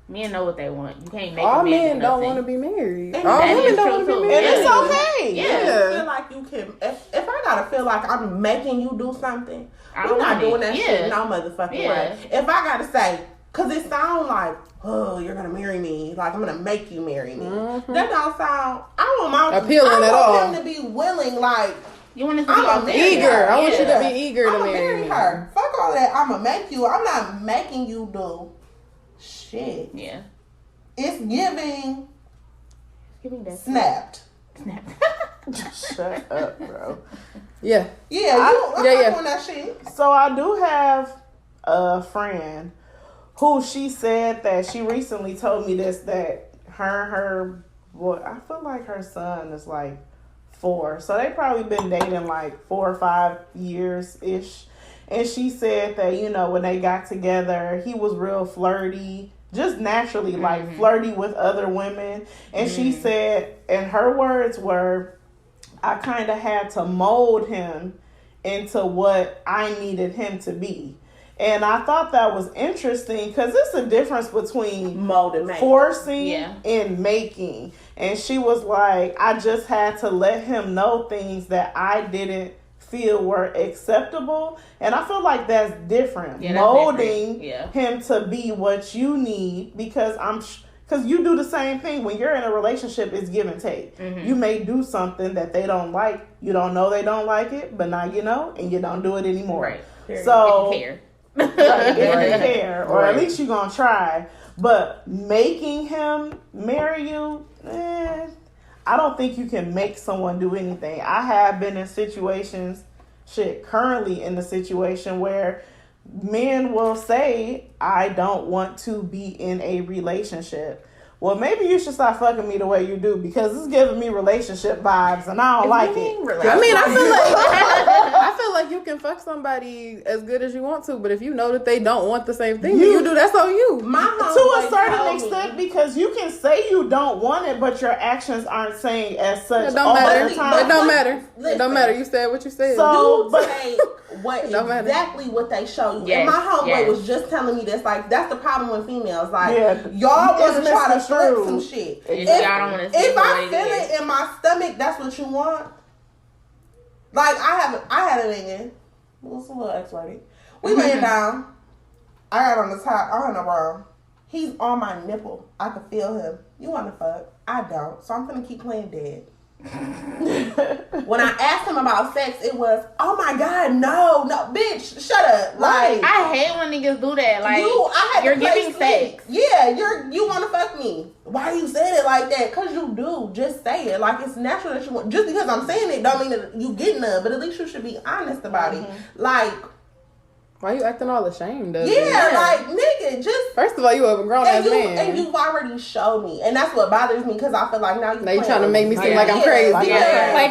Men know what they want. You can't make all a man men do don't nothing. want to be married. And All that women is don't true want to be too. married. And it's okay. Yeah. I feel like you can. If I gotta feel like I'm making you do something, we're not doing that shit no motherfucking way. If I gotta say, cause it sounds like, oh, you're gonna marry me, like I'm gonna make you marry me. That don't sound. I want my appealing at all. I want him to be willing, like. You want to be eager. I want you to be eager to I'm marry me. her. Fuck all that. I'm gonna make you. I'm not making you do shit. Yeah. It's giving. Give me that. Snapped. Shut up, bro. Yeah. Yeah, I'm yeah. doing that shit. So I do have a friend who she said that she recently told me this, that her boy, I feel like her son is like 4. So they probably been dating like 4 or 5 years ish. And she said that, when they got together, he was real flirty, just naturally like flirty with other women. And she said, and her words were, I kind of had to mold him into what I needed him to be. And I thought that was interesting, because it's a difference between molding, forcing and making. And she was like, I just had to let him know things that I didn't feel were acceptable. And I feel like that's different. Yeah, molding different. him to be what you need, because because you do the same thing when you're in a relationship. It's give and take. You may do something that they don't like. You don't know they don't like it, but now you know, and you don't do it anymore. Right. So if you care. if you care, or at least you're gonna try. But making him marry you, I don't think you can make someone do anything. I have been in situations, currently in the situation where men will say, I don't want to be in a relationship. Well, maybe you should stop fucking me the way you do, because it's giving me relationship vibes and I don't like it. I mean, I feel like you can fuck somebody as good as you want to, but if you know that they don't want the same thing you do, that's on you. To a certain extent, because you can say you don't want it, but your actions aren't saying as such. It don't matter. The time. It don't matter. It don't matter. You said what you said. So, You take exactly what they show you. And my homeboy was just telling me this. Like, that's the problem with females. Like, y'all want to try to flip some shit. If I feel it in my stomach, that's what you want. Like, I had a nigga. It was a little X-rated. We laying down. I got on the top. I don't know, bro. He's on my nipple. I can feel him. You want to fuck? I don't. So I'm gonna keep playing dead. When I asked him about sex, it was, oh my God, no, bitch, shut up. Like, I hate when niggas do that. Like, you're giving sex. Yeah, you want to fuck me. Why you say it like that? Because you do. Just say it. Like, it's natural that you want. Just because I'm saying it don't mean that you get none, but at least you should be honest about it. Like, why you acting all ashamed of it? Yeah, like, nigga, just... First of all, you a grown-ass man. And you've already showed me. And that's what bothers me, because I feel like now you trying to make me seem like I'm crazy. Like,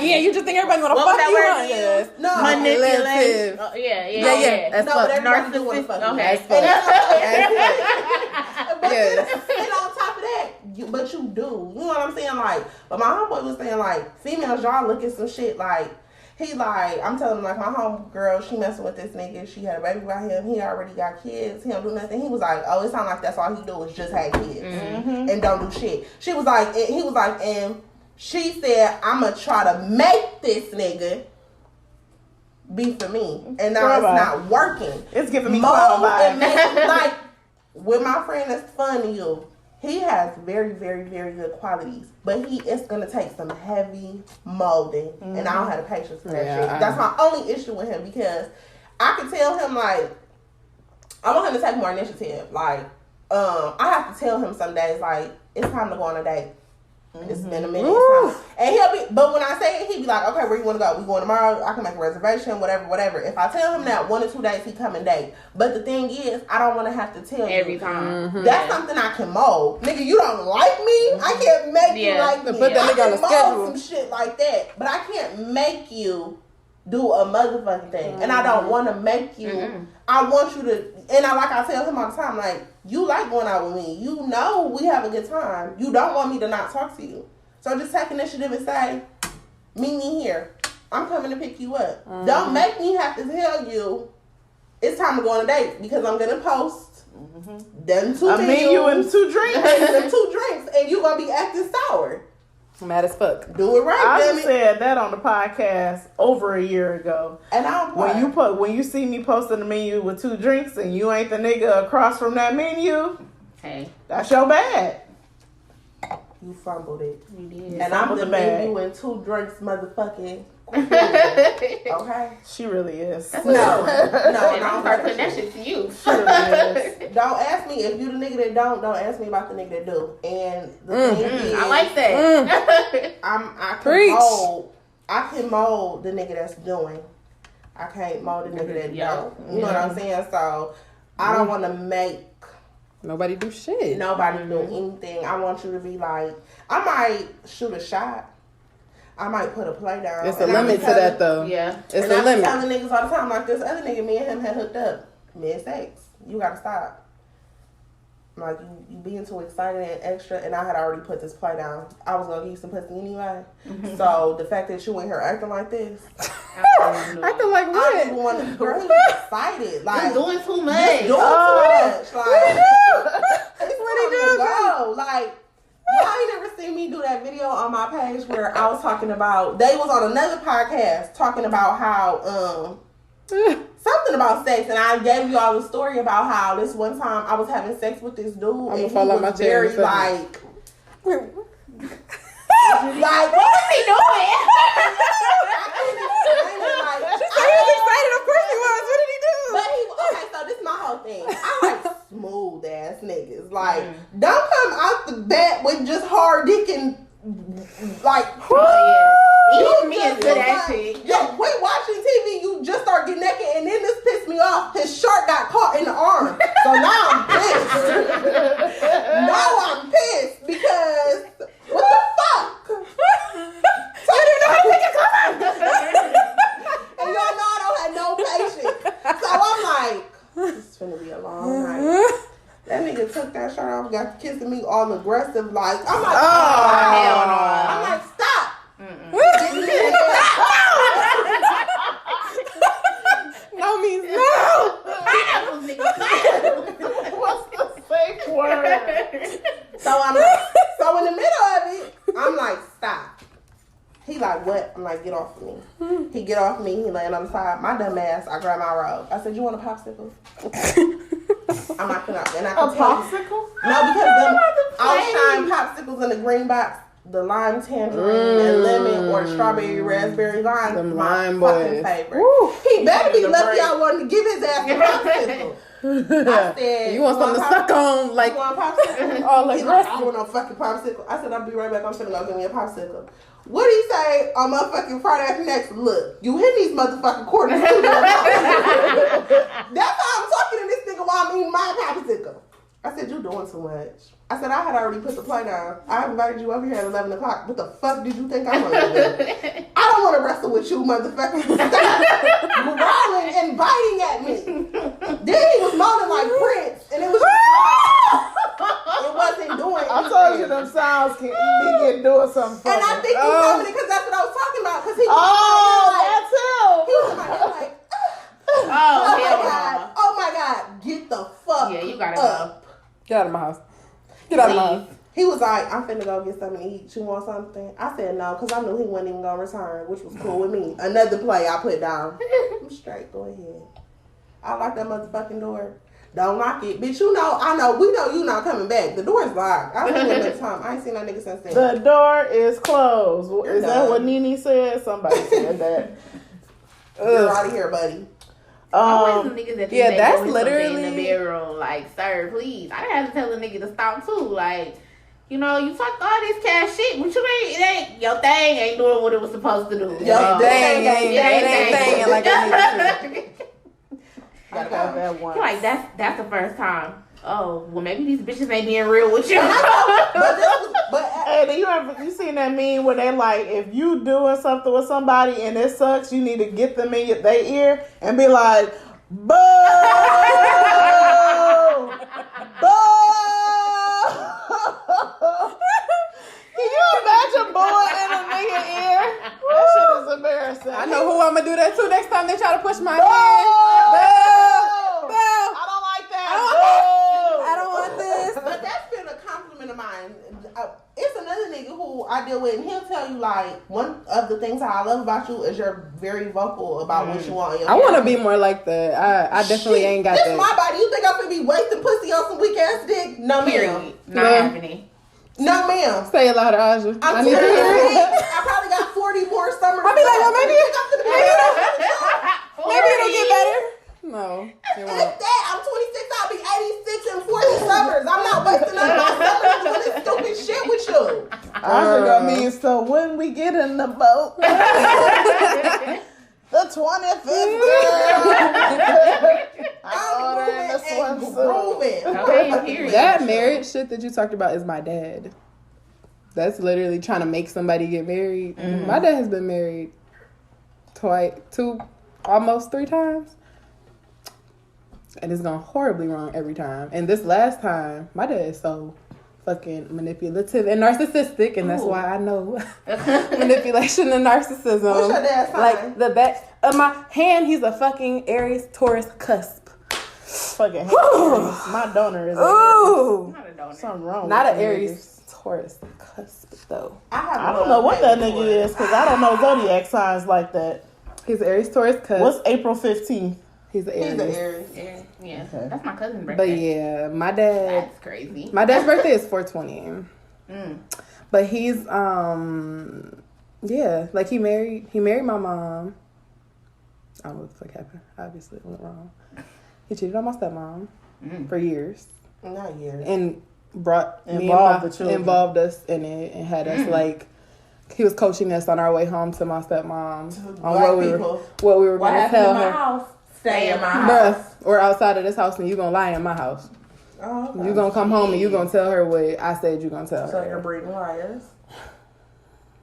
you just think everybody want to fuck you? Yes. No. Manipulative. Yeah. That's what everybody want to fuck you. Okay. But and on top of that, but you do. You know what I'm saying? Like, but my homeboy was saying, like, females, y'all look at some shit like... He like, I'm telling him, like, my homegirl, she messing with this nigga. She had a baby by him. He already got kids. He don't do nothing. He was like, oh, it sounds like that's all he do is just have kids and don't do shit. She was like, he was like, and she said, I'm going to try to make this nigga be for me. And now it's not working. It's giving me clown vibes. Like, with my friend that's fun to you, he has very, very, very good qualities, but it's going to take some heavy molding, and I don't have the patience for that shit. That's my only issue with him, because I can tell him, like, I want him to take more initiative. Like, I have to tell him some days, like, it's time to go on a date. It's been a minute. It's time. And but when I say it, he'll be like, okay, where you want to go? We going tomorrow? I can make a reservation, whatever. If I tell him that 1 or 2 days, he come and date. But the thing is, I don't want to have to tell you every time. That's something I can mold. Nigga, you don't like me? I can't make you like me. Put that nigga on the schedule. Some shit like that. But I can't make you do a motherfucking thing. And I don't want to make you. I want you to, and like I tell him all the time, like, you like going out with me. You know we have a good time. You don't want me to not talk to you. So just take initiative and say, meet me here. I'm coming to pick you up. Don't make me have to tell you it's time to go on a date, because I'm going to post them 2 meals. menu and 2 drinks. And 2 drinks, and you going to be acting sour. Mad as fuck. Do it right, I said that on the podcast over a year ago. And when you see me posting the menu with 2 drinks and you ain't the nigga across from that menu, hey, that's your bad. You fumbled it. You did. And I'm the menu and 2 drinks, motherfucking. Okay. She really is. No. And I'm start putting that shit to you. She really is. Don't ask me if you the nigga that don't ask me about the nigga that do. And the thing is, I like that. I can mold the nigga that's doing. I can't mold the nigga that don't. You know what I'm saying? So I don't want to make nobody do shit. Nobody do anything. I want you to be like, I might shoot a shot. I might put a play down. It's a limit to that, though. Yeah. It's a limit. I'm telling niggas all the time, like, this other nigga, me and him had hooked up mid-sex. You gotta stop. Like, you being too excited and extra, and I had already put this play down. I was gonna give you some pussy anyway. So the fact that you in here acting like this, acting like what? I don't even want to. Girl, he was excited. Like, you're doing too much. Doing too much. Like, what he do? Go. Like, y'all ain't never seen me do that video on my page where I was talking about. They was on another podcast talking about how something about sex, and I gave you all the story about how this one time I was having sex with this dude, and he was very like, what is he doing? He was excited. Of course he was. What did he do? But okay, so this is my whole thing. I like smooth ass niggas. Like, don't come out the bat with just hard dick and like. Even me into that shit. Yo, we watching TV, you just start getting naked, and then this pissed me off. His shirt got caught in the arm. So now I'm pissed. Now I'm pissed because what the fuck? So you know how to make it come out. And y'all know I don't have no patience. So I'm like, this is finna be a long night. That nigga took that shirt off, got kissing me all aggressive, like, I'm like, hell no. I'm like, stop. No means no. What's the fake word? So I'm like, so in the middle of it, I'm like, stop. He like, what? I'm like, get off of me. He get off me. He laying on the side. My dumb ass. I grab my robe. I said, you want a popsicle? I'm not gonna. And I can A popsicle? No, because them outshine popsicles in the green box. the lime tangerine and lemon or strawberry raspberry lime. Them my lime fucking boys. favorite. Woo. He better be lucky I wanted to give his ass a popsicle. I said, You want something to suck on, like you want a popsicle? all He's like, I aggressive. want no fucking popsicle. I said, I'll be right back. I'm finna go get me a popsicle. What did he say on motherfucking Friday after next? Look, you hit these motherfucking quarters too. That's how I'm talking to this nigga while I'm eating my popsicle. I said, you doing too much. I said, I had already put the plate down. I invited you over here at 11 o'clock. What the fuck did you think I wanted to do? I don't want to wrestle with you, motherfucker. Stop growling and biting at me. Then he was moaning like Prince, and it was it wasn't doing I told you them sounds can be doing something funny. And I think he told me because that's what I was talking about. Because he was that's him. he was in my head like, Oh, my hell God. no. Oh my God. Get the fuck Yeah, you gotta up. Get out of my house. Get out of my house. He was like, I'm finna go get something to eat. You want something? I said no, because I knew he wasn't even going to return, which was cool with me. Another play I put down. I'm straight. Go ahead. I locked that motherfucking door. Don't lock it. Bitch, you know, I know, we know you not coming back. The door's locked. I don't know time. I ain't seen that nigga since then. The door is closed. Is that done. what Nene said? Somebody said that. You're out of here, buddy. Always some niggas that yeah, think that's they doing something literally- in the bedroom. Like, sir, please. I had to tell a nigga to stop too. Like, you know, you talk all this cash shit, but it ain't your thing ain't doing what it was supposed to do. Yo, Dang, ain't like I need to. I got that one. Like that's the first time. Oh, well, maybe these bitches ain't being real with you. But Hey, you seen that meme where they like, if you doing something with somebody and it sucks, you need to get them in their ear and be like, boo, boo. Can you imagine booing in a nigga ear? That shit is embarrassing. I know who I'm gonna do that to next time they try to push my Boo. hand. Boo. I don't like that. I don't want this. But that's been a compliment of mine. It's another nigga who I deal with, and he'll tell you, like, one of the things I love about you is you're very vocal about what you want. In your I want to family. be more like that. I definitely ain't got this that. This my body. You think I'm gonna be wasting pussy on some weak ass dick? No, ma'am. Period. Not Yeah. happening. No, ma'am. Say it louder, Aja. I I'm need to hear it. I probably got 40 more summers. I'll be like, well, maybe maybe it'll get better. No, it If won't. that, I'm 26, I'll be 86 and 40 summers. I'm not wasting none of my summers doing this stupid shit with you. I think I mean, so when we get in the boat, the 25th girl, I'm ordered the swimsuit. grooving. Okay, period. That marriage shit that you talked about is my dad. That's literally trying to make somebody get married. My dad has been married almost 3 times. And it's gone horribly wrong every time. And this last time, my dad is so fucking manipulative and narcissistic, and that's why I know manipulation and narcissism. What's your dad's sign? Like the back of my hand, he's a fucking Aries Taurus cusp. Fucking hate Aries. My donor is Ooh, Not a donor. something wrong. not with an them Aries niggas. Taurus cusp though. I don't know what that nigga is because I don't know zodiac signs like that. He's Aries Taurus cusp. What's April 15th? He's an He's Aries. the Aries. Yeah, Okay. that's my cousin's But birthday. yeah, my dad. That's crazy. My dad's birthday is 4/20. Mm. But he's yeah, like he married my mom. I don't know what the fuck happened. Obviously it went wrong. He cheated on my stepmom for years. Not years. And brought Involved the children. involved us in it and had us like he was coaching us on our way home to my stepmom on Black people. what we were What gonna happened tell in my her. house? Stay in my house. Bruh, we're outside of this house and you gonna lie in my house. Oh, okay. You gonna come home and you gonna tell her what I said you gonna tell So her. you're breeding liars.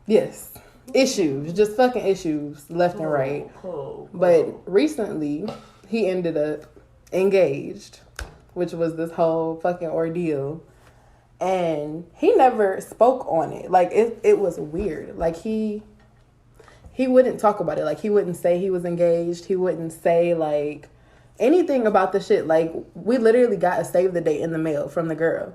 Yes. Issues. Just fucking issues left and right. Cool. But recently, he ended up engaged, which was this whole fucking ordeal. And he never spoke on it. Like, it was weird. Like, he wouldn't talk about it. Like, he wouldn't say he was engaged. He wouldn't say, like, anything about the shit. Like, we literally got a save the date in the mail from the girl.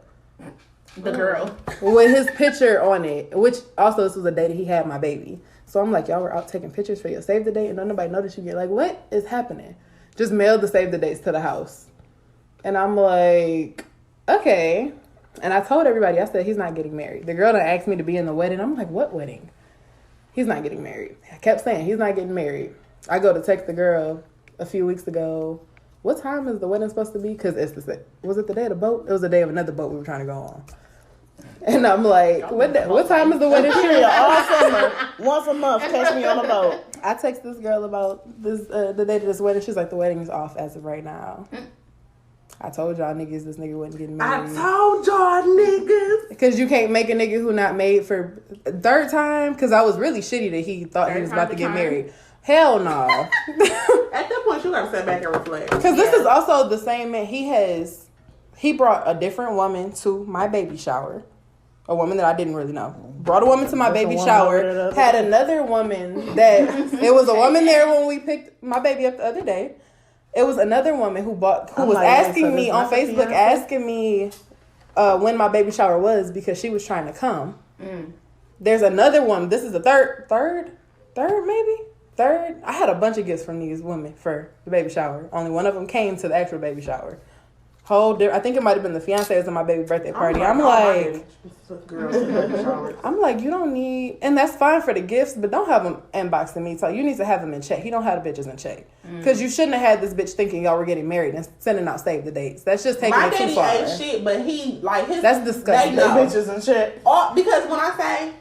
The girl. With his picture on it, which also this was the day that he had my baby. So I'm like, y'all were out taking pictures for your save the date and don't nobody notice you get like, what is happening? Just mailed the save the dates to the house. And I'm like, okay. And I told everybody, I said, he's not getting married. The girl that asked me to be in the wedding, I'm like, what wedding? He's not getting married. I kept saying, he's not getting married. I go to text the girl a few weeks ago, what time is the wedding supposed to be? Because was it the day of the boat? It was the day of another boat we were trying to go on. And I'm like, what time is the wedding? All summer, once a month, catch me on a boat. I text this girl about this the day of this wedding. She's like, the wedding is off as of right now. I told y'all niggas this nigga wasn't getting married. I told y'all niggas. Because you can't make a nigga who not made for third time. Because I was really shitty that he thought he was about to get married. Hell no. At that point, you gotta sit back and reflect. Because this is also the same man. He brought a different woman to my baby shower. A woman that I didn't really know. Brought a woman to my baby shower. Had another woman that... It was a woman there when we picked my baby up the other day. It was another woman who was asking me on Facebook, asking me when my baby shower was because she was trying to come. There's another woman. This is the third maybe? Third. I had a bunch of gifts from these women for the baby shower. Only one of them came to the actual baby shower. I think it might have been the fiancés at my baby birthday party. I'm like, you don't need, and that's fine for the gifts, but don't have them inboxing me. So you need to have them in check. He don't have the bitches in check. Because you shouldn't have had this bitch thinking y'all were getting married and sending out save the dates. That's just taking it too far. My daddy ain't shit, but he, like, that's disgusting. They know. Bitches in check. Because when I say,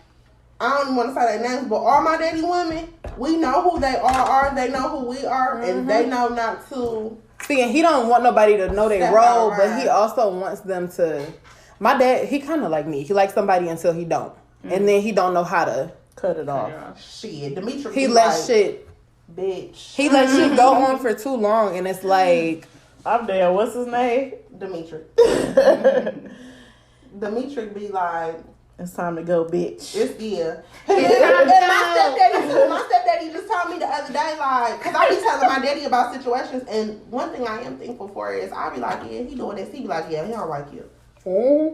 I don't want to say their names, but all my daddy women, we know who they are, they know who we are, and they know not to... See, and he don't want nobody to know their role, but he also wants them to... My dad, he kind of like me. He likes somebody until he don't. And then he don't know how to... Cut it off. Shit, Dimitri. He let shit... Bitch. He let shit go on for too long, and it's like... I'm there. What's his name? Dimitri. Dimitri be like... It's time to go, bitch. And my stepdaddy just told me the other day, like, because I be telling my daddy about situations, and one thing I am thankful for is I be like, yeah, he doing this. He be like, yeah, he don't like you.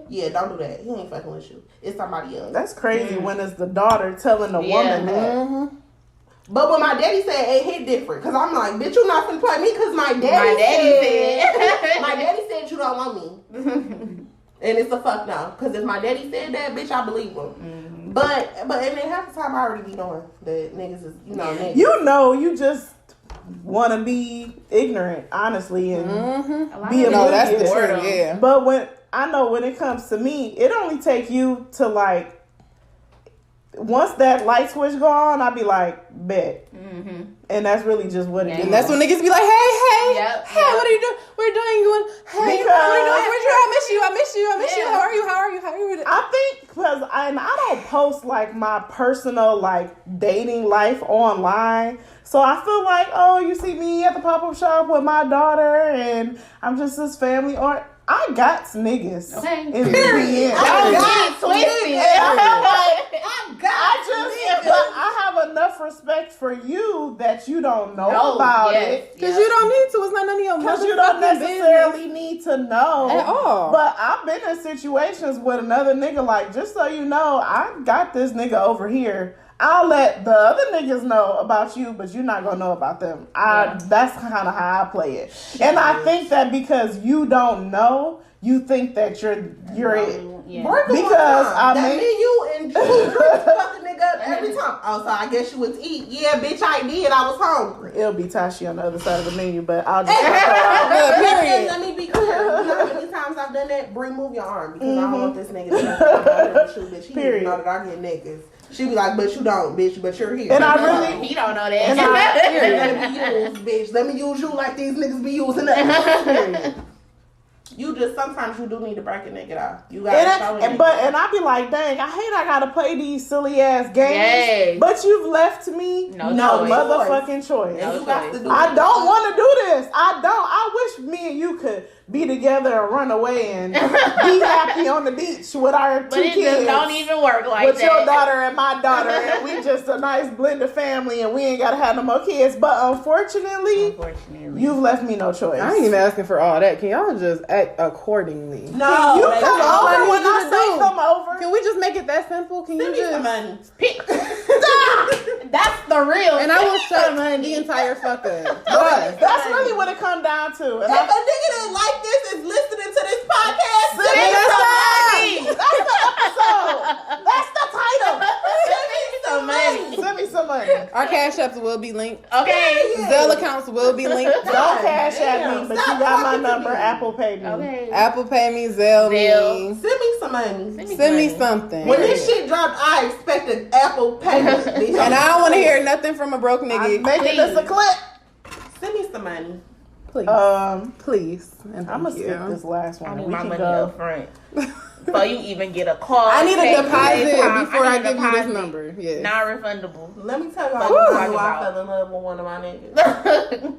Yeah, don't do that. He ain't fucking with you. It's somebody else. That's crazy when it's the daughter telling the woman that. But when my daddy said it hit different, because I'm like, bitch, you not finna play me, because my daddy said my daddy said you don't want me. And it's a fuck no. Because if my daddy said that, bitch, I believe him. But and then half the time I already be knowing that niggas is, niggas. You just want to be ignorant, honestly, and be that's the truth, yeah. But when it comes to me, it only take you to, like, once that light switch go on, I be like, bet. And that's really just what it is. And that's when niggas be like, hey, what are you doing? What are you doing? You going, hey, because, what are you doing? Where'd you? I miss you. How are you? I think because I don't post, like, my personal, like, dating life online. So I feel like, oh, you see me at the pop-up shop with my daughter and I'm just this family. Or I got niggas. In the end. I have enough respect for you that you don't know about it. Because you don't need to. It's not none of your Because you don't necessarily need to know. At all. But I've been in situations with another nigga, like, just so you know, I got this nigga over here. I'll let the other niggas know about you, but you're not gonna know about them. That's kind of how I play it. And I think that because you don't know, you think that you're it. Because me, you, and you fuck the nigga up every time. Oh, so I guess you was eat. Yeah, bitch, I did. I was hungry. It'll be Tashi on the other side of the menu, but I'll just let me be clear. You know how many times I've done that? Move your arm because I don't want this nigga to shoot, bitch. He didn't know that I get niggas. She be like, but you don't, bitch, but you're here. And I really... He don't know that. And let me use, bitch. Let me use you like these niggas be using us. You just, sometimes you do need to break a nigga out. You gotta show it. And I be like, dang, I hate I gotta play these silly ass games. Yes. But you've left me no motherfucking choice. I don't want to do this. I wish me and you could be together and run away and be happy on the beach with our two kids. But it just don't even work like with your daughter and my daughter, and we just a nice blended family, and we ain't gotta have no more kids. But unfortunately, you've left me no choice. I ain't even asking for all that. Can y'all just act accordingly? No, you come over when I say come over. Can we just make it that simple? Can you just money? That's the real. And I will shut the entire fuck up. That's really what it comes down to. And if a nigga that like this is listening to this podcast, send me some money. Our cash apps will be linked. Okay. Zelle accounts will be linked. Don't cash at me, but you got my number. Apple Pay me. Okay. Apple Pay me, Zelle me. Send me some money. Send me something. When this shit dropped, I expect an Apple payment. And I don't want to hear nothing from a broke nigga. I'm making this a clip. Send me some money. Please. Please. And I'm gonna skip this last I one. need We my can money go. up front. Before you even get a call. I need a text, deposit FaceTime, before I need a give you this deposit. number. Yes. Non-refundable. Let me tell you Fuck how you I talking about. fell in love with one of my niggas.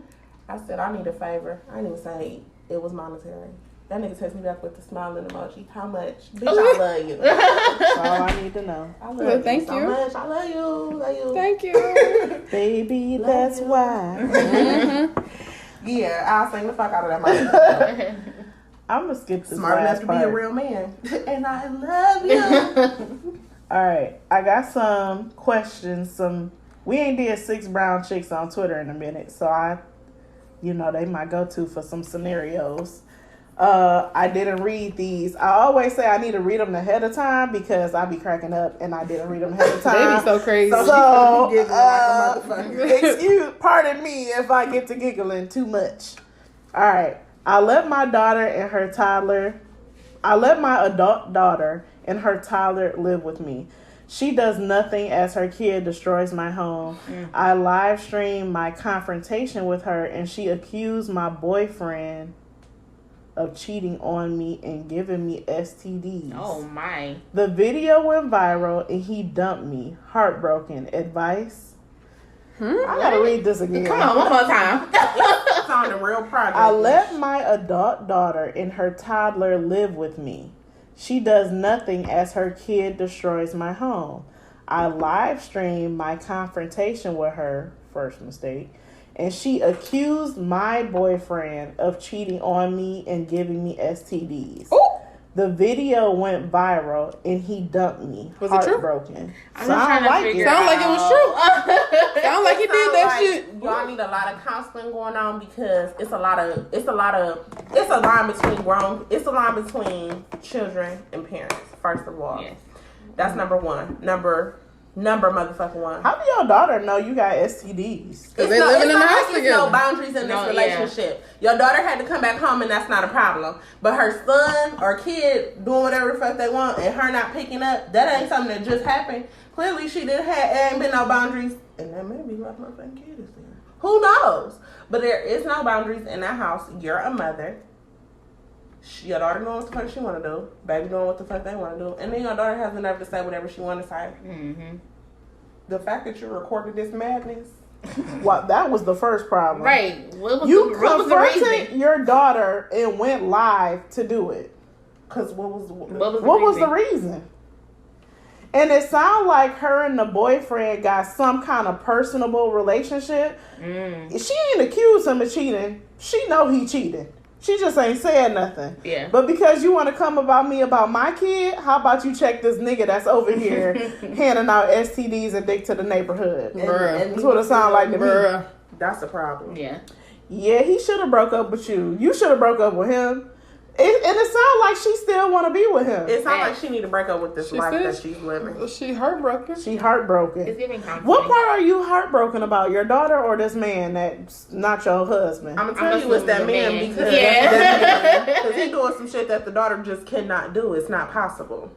I said, I need a favor. I didn't even say it was monetary. That nigga texted me back with the smiling emoji. How much? Bitch, I love you. That's all I need to know. I love Well, you thank so you. much. I love you. Love you. Thank you. Baby, that's why. Yeah, I'll sing the fuck out of that money. I'm gonna skip this Smart enough last to part. be a real man. And I love you. All right, I got some questions. We ain't did 6 brown chicks on Twitter in a minute, so they my go-to for some scenarios. I didn't read these. I always say I need to read them ahead of time because I be cracking up, and I didn't read them ahead of time. They be so crazy. So, giggling like a motherfucker. pardon me if I get to giggling too much. All right, I let my adult daughter and her toddler live with me. She does nothing as her kid destroys my home. I live stream my confrontation with her, and she accused my boyfriend of cheating on me and giving me STDs. Oh my. The video went viral and he dumped me. Heartbroken. Advice? I gotta read this again. Come on, one more time. Sounding real project. I let my adult daughter and her toddler live with me. She does nothing as her kid destroys my home. I live stream my confrontation with her, first mistake, and she accused my boyfriend of cheating on me and giving me STDs. Ooh. The video went viral and he dumped me. Was it true? Heartbroken. I'm just trying to figure Sound like it was true. Sound like he did that Like, shit. Y'all need a lot of counseling going on because it's a line between children and parents. First of all, Yes. that's number one. Number motherfucking one. How do your daughter know you got STDs? Because they living in the house There's together. no boundaries in this relationship. Your daughter had to come back home and that's not a problem. But her son or kid doing whatever the fuck they want and her not picking up, that ain't something that just happened. Clearly she ain't been no boundaries. And that may be why my fucking kid is there. Who knows? But there is no boundaries in that house. You're a mother. Your daughter doing what the fuck she want to do. Baby doing what the fuck they want to do. And then your daughter has the nerve to say whatever she want to say. Mm-hmm. The fact that you recorded this madness. Well, that was the first problem. Right. What was You the reason? confronted your daughter and went live to do it. Because what was the reason? And it sounds like her and the boyfriend got some kind of personable relationship. She ain't accused him of cheating. She know he cheated. She just ain't saying nothing. Yeah. But because you want to come about me about my kid, how about you check this nigga that's over here handing out STDs and dick to the neighborhood? And that's what it sounds like to me. That's the problem. Yeah. Yeah, he should have broke up with you. You should have broke up with him. And it sounds like she still want to be with him. It sounds like she need to break up with this life that says- she's living. She heartbroken. She heartbroken. It's giving conflict. What part are you heartbroken about? Your daughter or this man that's not your husband? I'm gonna tell you it's that man because because he's doing some shit that the daughter just cannot do. It's not possible.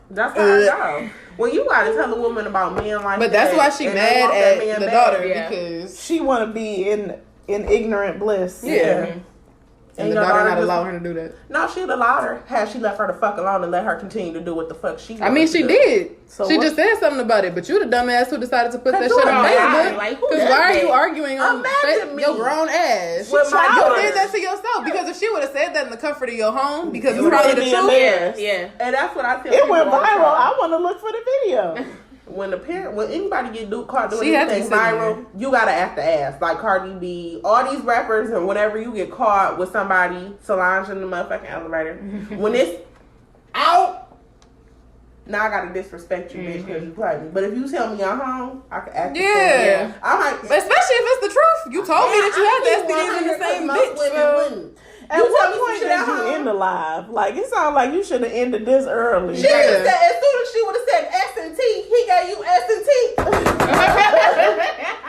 That's how I know. When you gotta tell a woman about men like But that, that's why she and they want that mad man at the back. daughter Yeah. because She want to be in ignorant bliss. yeah. And the your daughter not just- allowing her to do that. No, she'd allowed her. Had she left her the fuck alone and let her continue to do what the fuck she I wanted mean, to she do. did. So She what- just said something about it, but you the dumbass who decided to put that Cause shit you on a Facebook. man. Like, who Because does why are that? you arguing on Imagine me your grown ass? with my You daughter. did that to yourself because if she would have said that in the comfort of your home, because You it's probably would've the been truth. embarrassed. Yeah. And that's what I tell It people went all the viral. time. I want to look for the video. When anybody get caught doing She had to anything be sitting viral, you gotta act the ass. Like Cardi B, all these rappers and whatever, you get caught with somebody, Solange in the motherfucking elevator. When it's out, now I gotta disrespect you, bitch, because you played me. But if you tell me I'm home, I can act the fool. Yeah. I'm like, Especially if it's the truth. You told me that you had the STDs in the same most bitch. women So. wouldn't. At what point did you end the live? Like, it sounds like you should have ended this early. She would have said, as soon as she would have said S&T, he gave you S&T.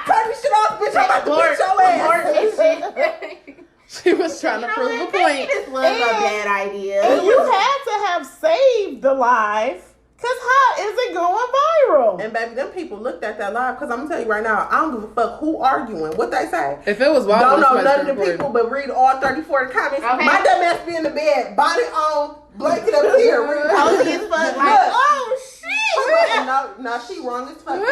Turn this shit off, bitch. I'm about to beat your ass. She was trying to prove a point. This was a bad idea. And you had to have saved the live. Because how is it going viral? And baby, them people looked at that live, because I'm going to tell you right now, I don't give a fuck who arguing. What they say. If it was wild, don't know none of the people, but read all 34 comments. Okay. My dumb ass be in the bed, body on, blanket up here. Cozy as fuck. Like, oh, shit. No, she wrong as fuck. She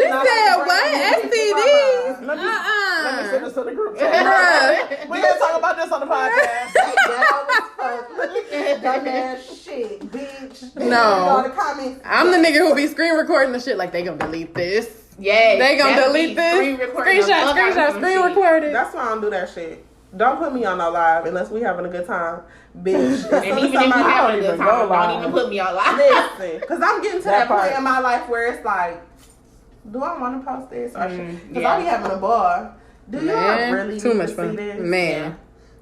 said, what? STD? Let me send this to the group chat. We're going to talk about this on the podcast. Dumbass shit, bitch. No. All the comments. I'm the nigga who be screen recording the shit like they gonna delete this. Yeah. They gonna delete this. Screenshot, screen record it. That's why I don't do that shit. Don't put me on no live unless we having a good time, bitch. And even if you having a good time, don't even put me on live. Listen, because I'm getting to that point in my life where it's like, do I want to post this or shit? Because I be having a ball. Do y'all really too much fun, man?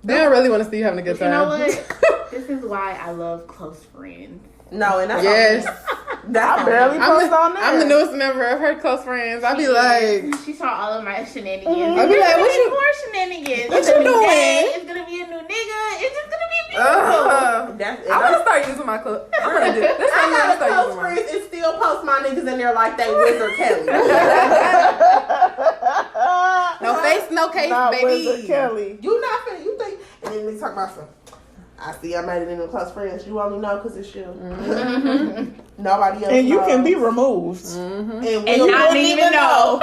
They don't really want to see you having a good time. You know what? This is why I love close friends. No, and that's I barely post on there. I'm the newest member of her close friends. I be like, she saw all of my shenanigans. I be like, what you more shenanigans? What you doing? It's gonna be a new nigga. It's just gonna be beautiful. I'm gonna start using my clothes. I'm gonna do this. I got close friends and still post my niggas in there like they Wizard Kelly. No face, no case, not baby. Wizard Kelly. You not finna, you think, and then they talk about some. I see I made it in the close friends. You only know because it's you. Nobody else And you knows. can be removed. And not even know.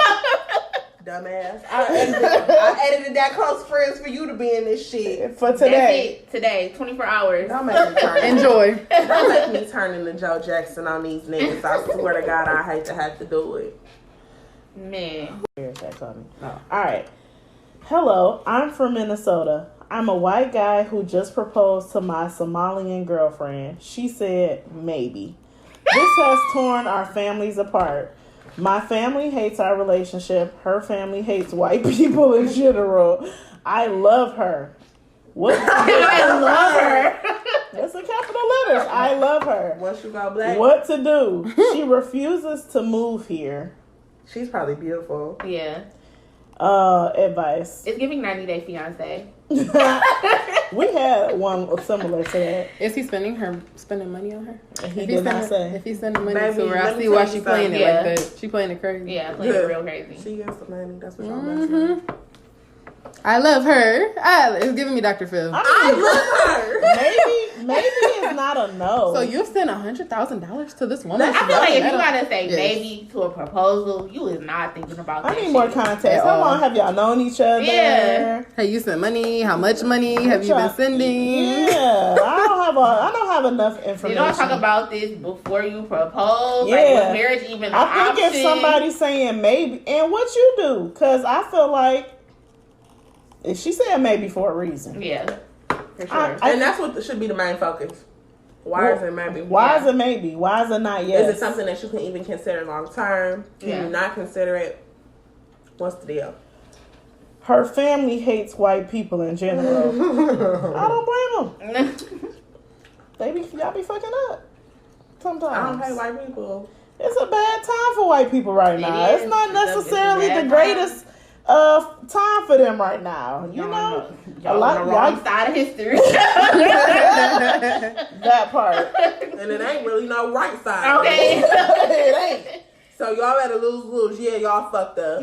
Dumbass. I edited that close friends for you to be in this shit. For today. That's it. Today, 24 hours. Don't make me turn. Enjoy. Don't make me turn into Joe Jackson on these niggas. I swear to God, I hate to have to do it. Man. Alright. Hello, I'm from Minnesota. I'm a white guy who just proposed to my Somalian girlfriend. She said, maybe. This has torn our families apart. My family hates our relationship. Her family hates white people in general. I love her. What? I love her. That's in capital letters. I love her. Once you go black. What to do? She refuses to move here. She's probably beautiful. Yeah. Advice. It's giving 90 Day Fiance. We had one similar to that. Is he spending money on her? He did not say. If he's spending money Baby, to her, let I me see tell why you she playing it something. like that. She playing it crazy. Yeah, playing it real crazy. She gets some money. That's what y'all mentioned. I love her. It's giving me Dr. Phil. I love her. Maybe it's not a no. So you've sent $100,000 to this woman? I feel like if you gotta say Yes. maybe to a proposal, you is not thinking about that. I need more context. How long have y'all known each other? Yeah. Hey, you sent money? How much money have you been sending? Yeah, I don't have enough information. You don't talk about this before you propose. Yeah. Like, was marriage even an I think option? if somebody's saying maybe, and what you do, because I feel like if she said maybe for a reason. Yeah, for sure. And that's what should be the main focus. Why is it maybe? Why is it maybe? Why is it not yes? Is it something that you can even consider long term? Can you not consider it? What's the deal? Her family hates white people in general. I don't blame them. Y'all be fucking up sometimes. I don't hate white people. It's a bad time for white people right now. is. It's not It's a necessarily bad the greatest time for them right now. You know, y'all on the wrong side of history. that part. And it ain't really no right side. Okay. It ain't. So y'all better lose. Yeah, y'all fucked up.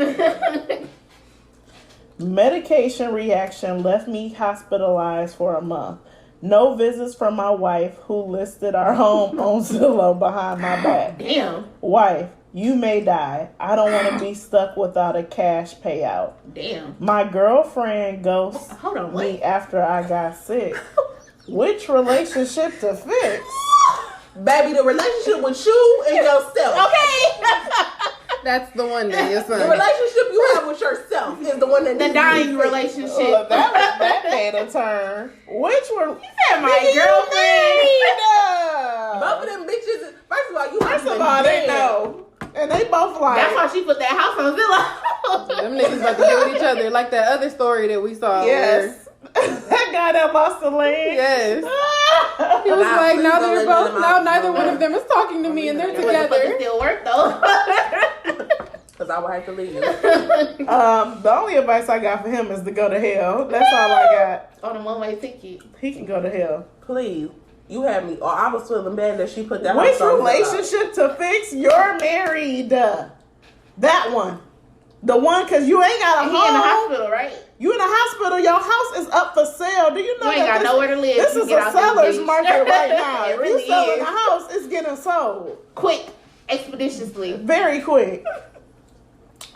Medication reaction left me hospitalized for a month. No visits from my wife, who listed our home on Zillow behind my back. Damn. Wife, you may die. I don't want to be stuck without a cash payout. Damn. My girlfriend ghosted me after I got sick. Which relationship to fix? Baby, the relationship with you and yourself. Okay. That's the one that you're The saying. relationship you have with yourself is the one that The needs to be dying fixed. relationship. That made a turn. Which were My girlfriend. Both of them bitches. First of all, you First of all, they know. And they both like. That's why she put that house on Zillow. Them niggas about to get with each other like that other story that we saw. Yes. That guy that lost the leg. Yes. He was like, now that you're both, now neither one of them is talking to me and they're But it together. still work though. Because I would have to leave. The only advice I got for him is to go to hell. That's all I got. On a one-way ticket. He can go to hell. Please. You had me. Oh, I was feeling bad that she put that. Which relationship to fix? You're married. That one. The one, because you ain't got a He home. in the hospital, right? You in the hospital. Your house is up for sale. Do you know You ain't got nowhere to live. This You is get a out this seller's bitch. market right now. It If really you selling is. a house, it's getting sold. Quick. Expeditiously. Very quick.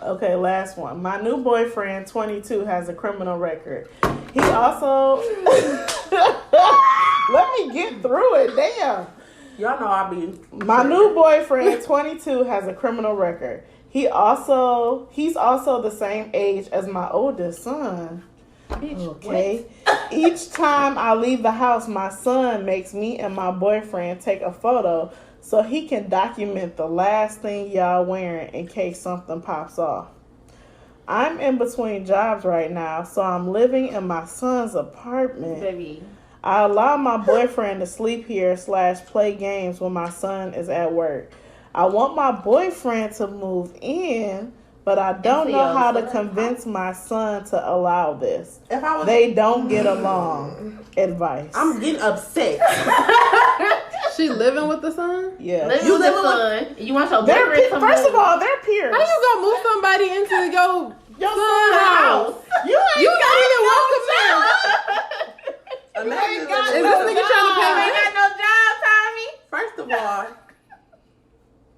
Okay, last one. My new boyfriend, 22, has a criminal record. He also... Let me get through it. Damn. Y'all know I be. My new boyfriend, 22, has a criminal record. He's also the same age as my oldest son. Okay. Each time I leave the house, my son makes me and my boyfriend take a photo so he can document the last thing y'all wearing in case something pops off. I'm in between jobs right now, so I'm living in my son's apartment. Baby. I allow my boyfriend to sleep here / play games when my son is at work. I want my boyfriend to move in, but I don't know how to convince my son to allow this. If I was, They don't get along. Advice. I'm getting upset. She living with the son? Yeah. Living You with the living son. You want your They're boyfriend to first move. of all, they're peers. How you gonna move somebody into your son's house? You ain't You can't even welcome them. Imagine Is this nigga trying to pay You me? ain't got no job, Tommy. First of all,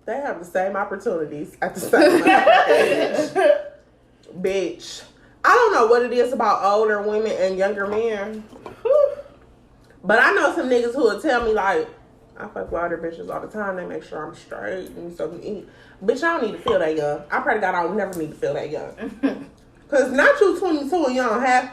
they have the same opportunities at the same age. Bitch. I don't know what it is about older women and younger men. But I know some niggas who will tell me, like, I fuck with older bitches all the time. They make sure I'm straight and something to eat. Bitch, I don't need to feel that young. I pray to God I will never need to feel that young. Because not you 22 and you don't have...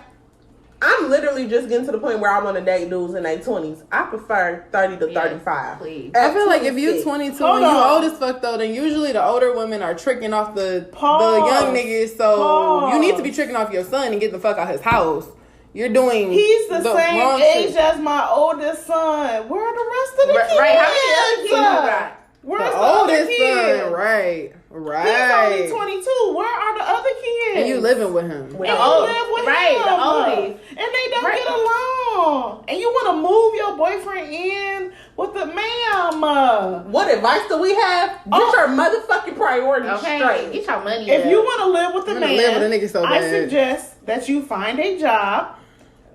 I'm literally just getting to the point where I want to date dudes in their 20s. I prefer 30 to 35. Please. I feel like if you're 22 Hold and you on. old as fuck though, then usually the older women are tricking off the Pause. young niggas. So Pause. you need to be tricking off your son and get the fuck out his house. You're doing. He's the same wrong age shit. as my oldest son. Where are the rest of the kids? Right, how many other kids you got? Where's The other oldest kids? son, right. He's only 22. Where are the other kids? And you living with him. And you live with right, him. the oldest. And they don't Right. get along. And you want to move your boyfriend in with the ma'am. What advice do we have? Get your motherfucking priorities Okay, straight. get your money If up. you want to live with the I'm gonna man, live with a nigga so I bad. suggest that you find a job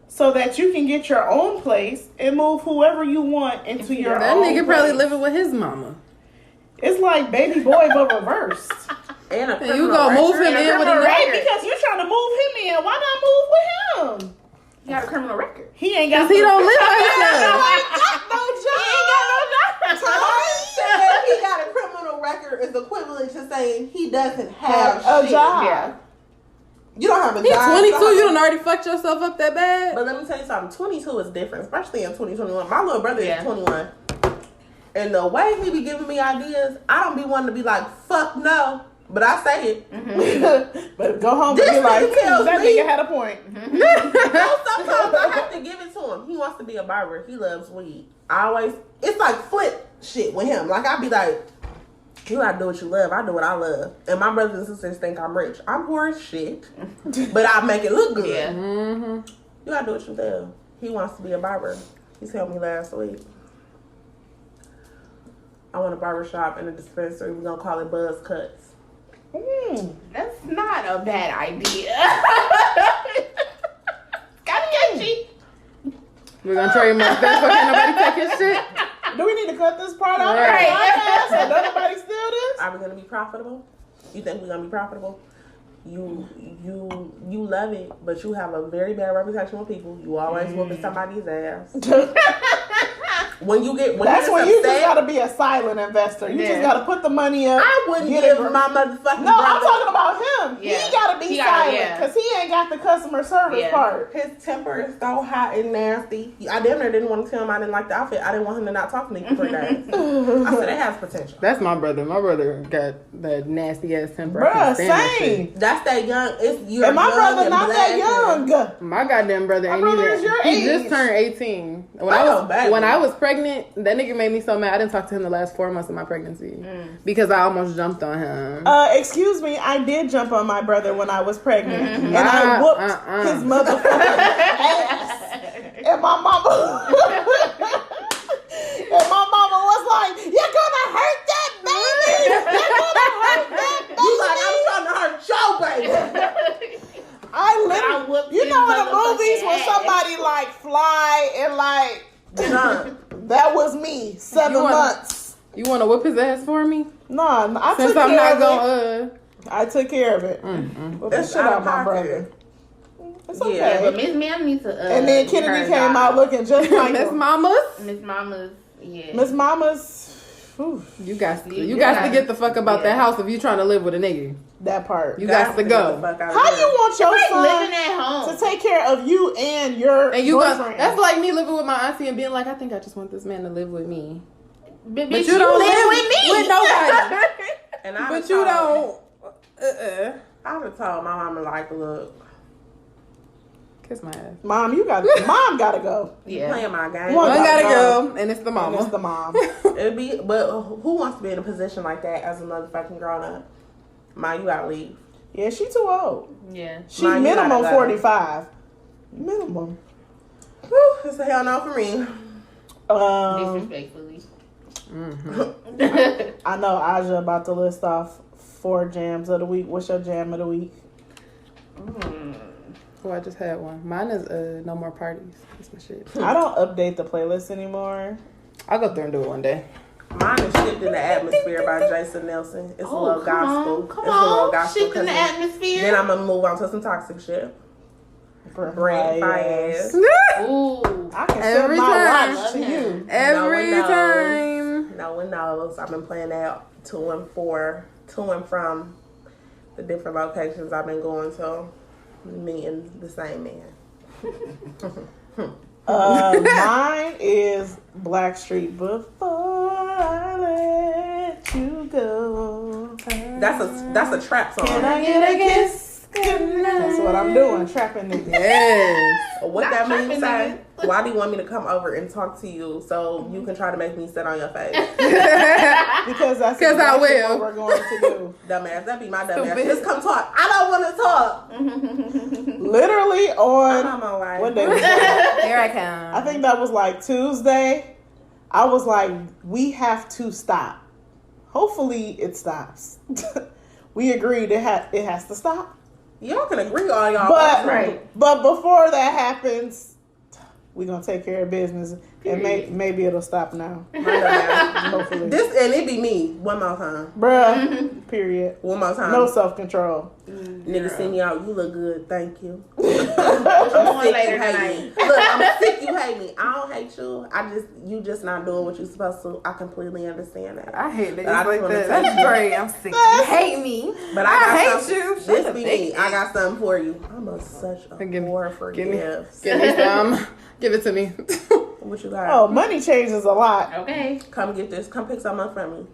so that you can get your own place and move whoever you want into your That own nigga place. probably living with his mama. It's like baby boy but reversed. And a And you criminal gonna move record. him in with a Right, record. because you're trying to move him in. Why not move with him? You got a criminal record. He ain't got Cause he don't live like that. No job. Tommy said he got a criminal record is equivalent to saying he doesn't have a shit. job. Yeah. You don't have a He job. 22. don't You have done already fucked yourself up that bad. But let me tell you something. 22 is different, especially in 2021. My little brother Yeah. is 21. And the way he be giving me ideas, I don't be wanting to be like, fuck no. But I say it. But go home This and be like, nigga tells that me- nigga had a point. No, sometimes I have to give it to him. He wants to be a barber. He loves weed. It's like flip shit with him. Like, I be like, you gotta do what you love. I do what I love. And my brothers and sisters think I'm rich. I'm poor as shit. But I make it look good. Yeah. You gotta do what you love. He wants to be a barber. He told me last week. I want a barber shop and a dispensary. We're gonna call it Buzz Cuts. That's not a bad idea. Got it, Yoshi. We're gonna trademark that. So can't nobody take his shit. Do we need to cut this part out? Right. So nobody steal this? Are we gonna be profitable? You think we're gonna be profitable? You love it, but you have a very bad reputation with people. You always whooping somebody's ass. When you get That's when you just gotta be a silent investor. You just gotta put the money up. I wouldn't give my motherfucking No, brother. I'm talking about him. Yeah. He gotta be silent because he ain't got the customer service part. His temper is so hot and nasty. I damn near didn't want to tell him I didn't like the outfit. I didn't want him to not talk to me for 3 days. I said it has potential. That's my brother. My brother got that nasty ass temper. Bruh, same. That's that young. And my brother not that young. My goddamn brother ain't brother even. is your He age. just turned 18. When I was pregnant, that nigga made me so mad. I didn't talk to him the last 4 months of my pregnancy because I almost jumped on him. Excuse me, I did jump on my brother when I was pregnant, and I whooped his motherfucking ass. And my mama, was like, "You're gonna hurt that baby. You're gonna hurt that baby." You like I'm trying to hurt your baby. I literally, you know, in the movies when somebody like fly and like, that was me. 7 months. You want to whip his ass for me? No, I Since took I'm care not of gonna. it. I took care of it. Whip the shit out my brother. It's okay. Yeah, but Miss Ma'am needs to. And then Kennedy came out looking just like Miss Mama's. Miss Mama's. Yeah. Miss Mama's. Whew. You got to get the fuck about that house if you trying to live with a nigga. That part. You got to go. How you want your son living at home to take care of you and your boyfriend? That's like me living with my auntie and being like, I think I just want this man to live with me. But you don't live with me. with nobody. And but you don't. I would have told my mama like, look, kiss my ass. Mom gotta go. you playing my game. One gotta go, and it's the mama. And it's the mom. But who wants to be in a position like that as a motherfucking grown up? Mom, you gotta leave. Yeah, she too old. Yeah. She minimum 45. Minimum. Whew, it's a hell no for me. Disrespectfully. I know Aja about to list off 4 jams of the week. What's your jam of the week? Oh, I just had one. Mine is No More Parties. That's my shit. I don't update the playlist anymore. I'll go through and do it one day. Mine is Shift in the Atmosphere by Jason Nelson. It's a little gospel. Come it's a little on. gospel. Shift in the atmosphere. Then I'm going to move on to some toxic shit. Brand Fires. Ooh. I can Every send my time. watch to you. Every time. No one knows. I've been playing that to and from the different locations I've been going to. Me and the same man. Mine is Blackstreet Before I Let You Go. That's a trap song. Can I get a kiss? That's what I'm doing, trapping niggas. Yes. What that means, say? Why do you want me to come over and talk to you so you can try to make me sit on your face? Because that's I exactly will. what we're going to do. Dumbass, that be my dumbass. Just come talk. I don't want to talk. Literally on I'm on my way. what day was that? Here I come. I think that was like Tuesday. I was like, we have to stop. Hopefully it stops. We agreed it has to stop. Y'all can agree all y'all. But before that happens, we're gonna take care of business. And maybe it'll stop now. Hopefully. And it be me. One more time. Bruh. Period. One more time. No self-control. Nigga send me out. You look good. Thank you. I'm sick, later you hate tonight. me. Look, I'm sick. You hate me. I don't hate you. You just not doing what you're supposed to. I completely understand that. I hate that. But I Like just wanna that. tell That's you. great. I'm sick. You hate me. But I got hate something- you. This Shut be the me. dick. I got something for you. I'm such a whore for Give gifts. me some. Give it to me. What you got? Oh, money changes a lot. Okay. Come get this. Come pick something up from me.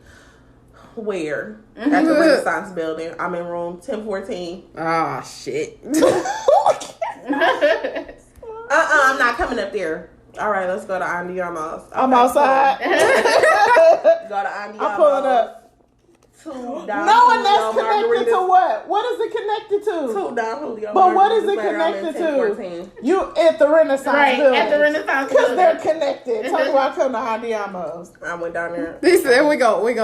Where? At the Renaissance Building. I'm in room 1014. Ah, shit. I'm not coming up there. All right, let's go to Andiamo's. Okay, I'm outside. Go to Andiamo's. I'm pulling up. No, No, and that's connected to what? What is it connected to? But what is it connected to? You at the Renaissance Building. At the Renaissance Because Building. they're connected. Talk about come to Andiamo's. I went down there. He said we gonna make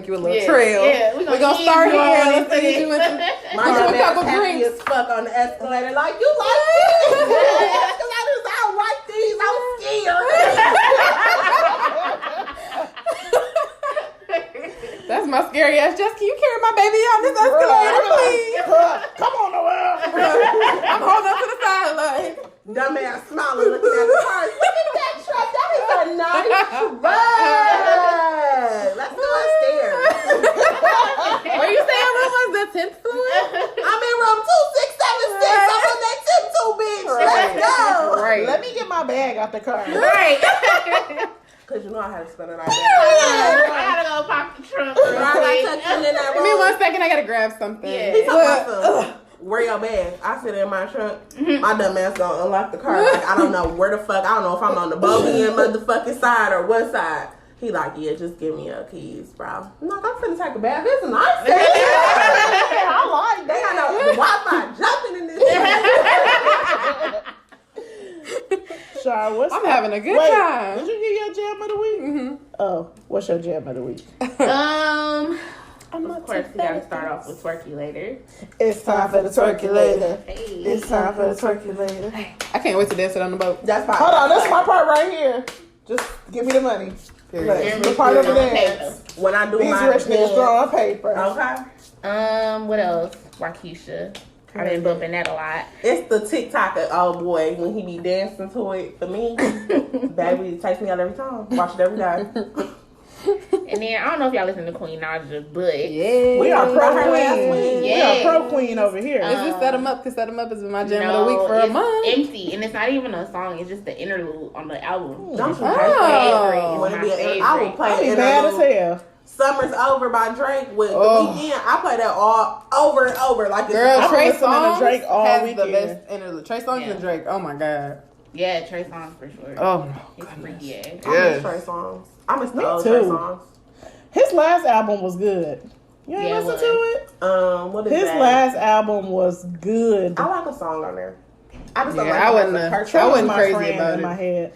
you a little trail. Yeah, we gonna start ease you here. on Let's into get you it. into My get you a dumb couple ass happy drinks. as fuck on the escalator. Like, you like this? Escalators, I don't like these. I'm scared. That's my scary ass. Just can you carry my baby on this escalator, please? Come on, Noel. I'm holding up to the side like. Dumbass smiling, looking at the cars. Look at that truck. nice try. Let's go upstairs. Were you saying room was the 10th floor? I'm in room 2676. I'm on that tip too, bitch. Let's go. Right. Let me get my bag out the car. Right. Cause you know I had to spend the night. I gotta go pop the trunk. I got tucked in that Give me room. 1 second. I gotta grab something. Yeah. He talking about some, where your bag? I sit in my trunk. My dumb ass gonna unlock the car. Like, I don't know where the fuck. I don't know if I'm on the bogan motherfucking side or what side. He like, yeah, just give me your keys, bro. I'm like, I'm finna take a bath. It's nice. I like that. They got no Wi-Fi jumping in this. Shar, what's I'm that? having a good Wait, time. Did you get your jam of the week? Mm-hmm. Oh, what's your jam of the week? Of course, we gotta start off with Twerky later. It's time for the turkey later. Hey. It's time for the turkey later. I can't wait to dance it on the boat. That's fine. Hold on, that's my part right here. Just give me the money. Look, the part of the dance. When I do These my rich niggas throwing paper. Okay. What else? Waukesha. I've been bumping that a lot. It's the TikTok of old boy when he be dancing to it. For me, baby, it takes me out every time. Watch it every day. And then I don't know if y'all listen to Queen Naja, but Yeah. We are pro Her last queen. win. We Yeah. are pro queen over here. Is this set 'em up? Cause set 'em up has been my jam of no, the week for a it's month. empty, and it's not even a song. It's just the interlude on the album. Don't you Oh. hate It's it? my I will favorite. play I be it. mad as hell. Summer's Over by Drake with Oh. The Weeknd. I play that all over and over. Like it's Girl, I've been Trey listening to Songz Drake all has weekend. the best interlude. Trey Songz Yeah. and Drake. Oh my god. Yeah, Trey Songz for sure. Oh It's freaky ass. I miss Trey songs. I miss Me the old too. Trey songs. His last album was good. You ain't Yeah, it listen to it? What is His that? last album was good. I like a song on there. I just don't Yeah, like I it wasn't as a a- person. Trey I was wasn't my crazy friend about in it. my head.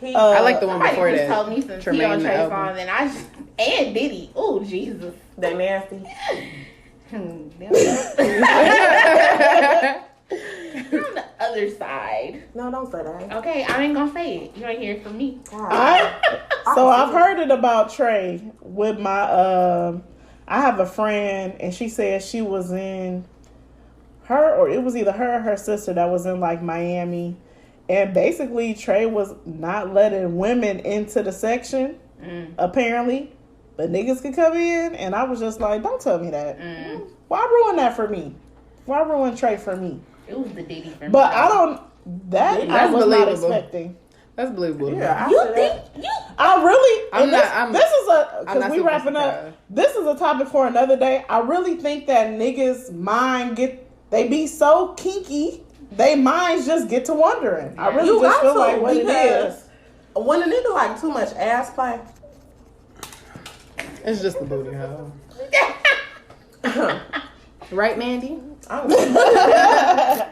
He- I like the one Somebody before just that. told me some tea Tremaine, on the Trey album. Songz, and and Diddy. Oh Jesus. They nasty. You're on the other side. No, don't say that. Okay, I ain't gonna say it. You ain't hear it from me. So I've heard it about Trey with my I have a friend and she said she was in her, or it was either her or her sister that was in like Miami, and basically Trey was not letting women into the section apparently, but niggas could come in, and I was just like, don't tell me that. Why ruin that for me? Why ruin Trey for me? It was the Diddy for me. But I don't. That I That's was not believable. expecting. That's believable. Yeah, I You said think that. you? I really. I'm and not- this, I'm- this is a I'm because not we super wrapping up. surprised. This is a topic for another day. I really think that niggas' mind they be so kinky. They minds just get to wondering. I really You just got feel to, like what it because is. when a nigga like too much ass play, It's just the booty hole. Right, Mandy? I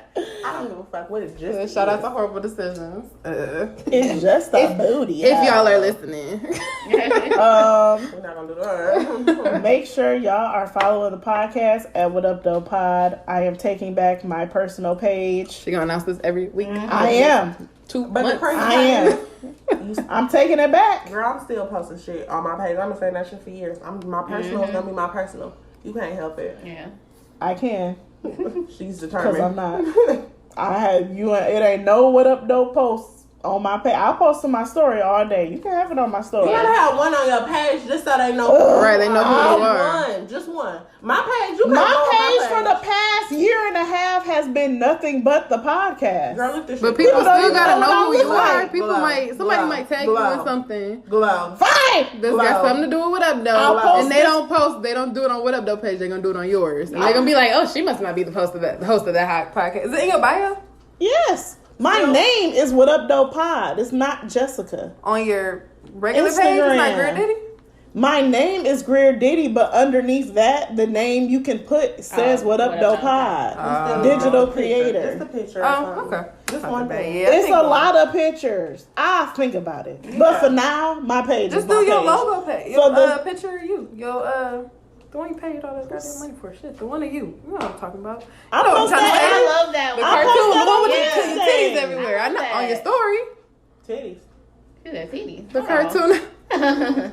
don't give a fuck what it just. Shout out to Horrible Decisions. It's just a booty. If y'all are listening. We're not gonna do that. Make sure y'all are following the podcast at What Up Doe Pod. I am taking back my personal page. She gonna announce this every week. I am. 2 But the months. crazy I am. I'm taking it back. Girl, I'm still posting shit on my page. I'm gonna say that shit for years. My personal is gonna be my personal. You can't help it. Yeah. I can. She's Because determined. I'm not. I had you. It ain't no What Up Doe posts on my page. I'll post on my story all day. You can have it on my story. You gotta have one on your page just so they know. Right, they know who you are. One, just one. My page, you can My go on page for the page. past year and a half has been nothing but the podcast. Girl, look this But shit. people don't still even gotta know know what who you I look are. like. People Glow, might, somebody glow, might tag you glow. in something. Glow. Fine. This Glow. got something to do with What Up I'll Doe, post and they this- don't post. They don't do it on What Up Doe page. They're gonna do it on yours, and they're gonna be like, "Oh, she must not be the host of that hot podcast." Is it in your bio? Yes. My name is What Up Doe Pod. It's not Jessica. On your regular page, it's not Girl Instagram. Diddy. My name is Greer Diddy, but underneath that, the name you can put says What Up Doe Pod. Digital creator. Just a picture. Oh, okay. Just one thing. Yeah, It's a lot of pictures. I'll think about it. But for now, my page Just is my do your page. logo page. So Your the- picture of you. Your the one you paid all that goddamn money for. Shit, the one of you. You know what I'm talking about. I know what I'm post trying to that. say. I love that The one. I cartoon, post the one with that the on titties Instagram. everywhere. I know that. on your story. Titties. Look at Diddy. The cartoon.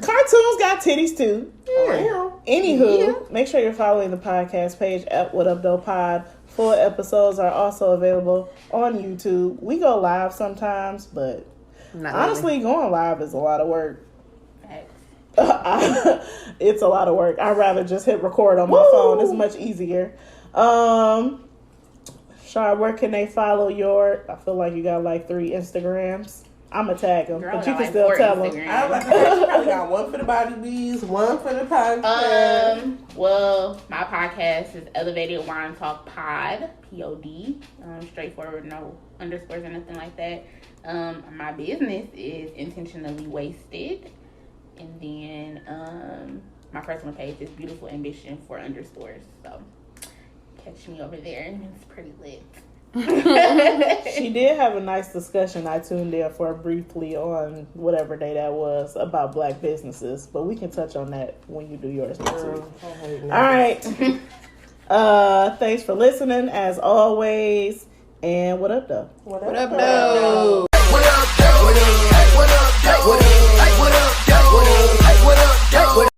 Cartoons got titties too. Yeah. Anywho, make sure you're following the podcast page at What Up Doe Pod. Full episodes are also available on YouTube. We go live sometimes, but Honestly, going live is a lot of work. Facts. It's a lot of work. I'd rather just hit record on my phone. It's much easier. Shar, where can they follow your? I feel like you got like 3 Instagrams. I'ma tag them, but you can still tell them. I was like, you probably got one for the body bees, one for the podcast. Well, my podcast is Elevated Wine Talk Pod, POD. Straightforward, no underscores or nothing like that. My business is Intentionally Wasted. And then my personal page is Beautiful Ambition 4 underscores. So catch me over there. It's pretty lit. She did have a nice discussion. I tuned in for briefly on whatever day that was about black businesses, but we can touch on that when you do yours next week. All right. Thanks for listening as always. And what up, though? What up, though?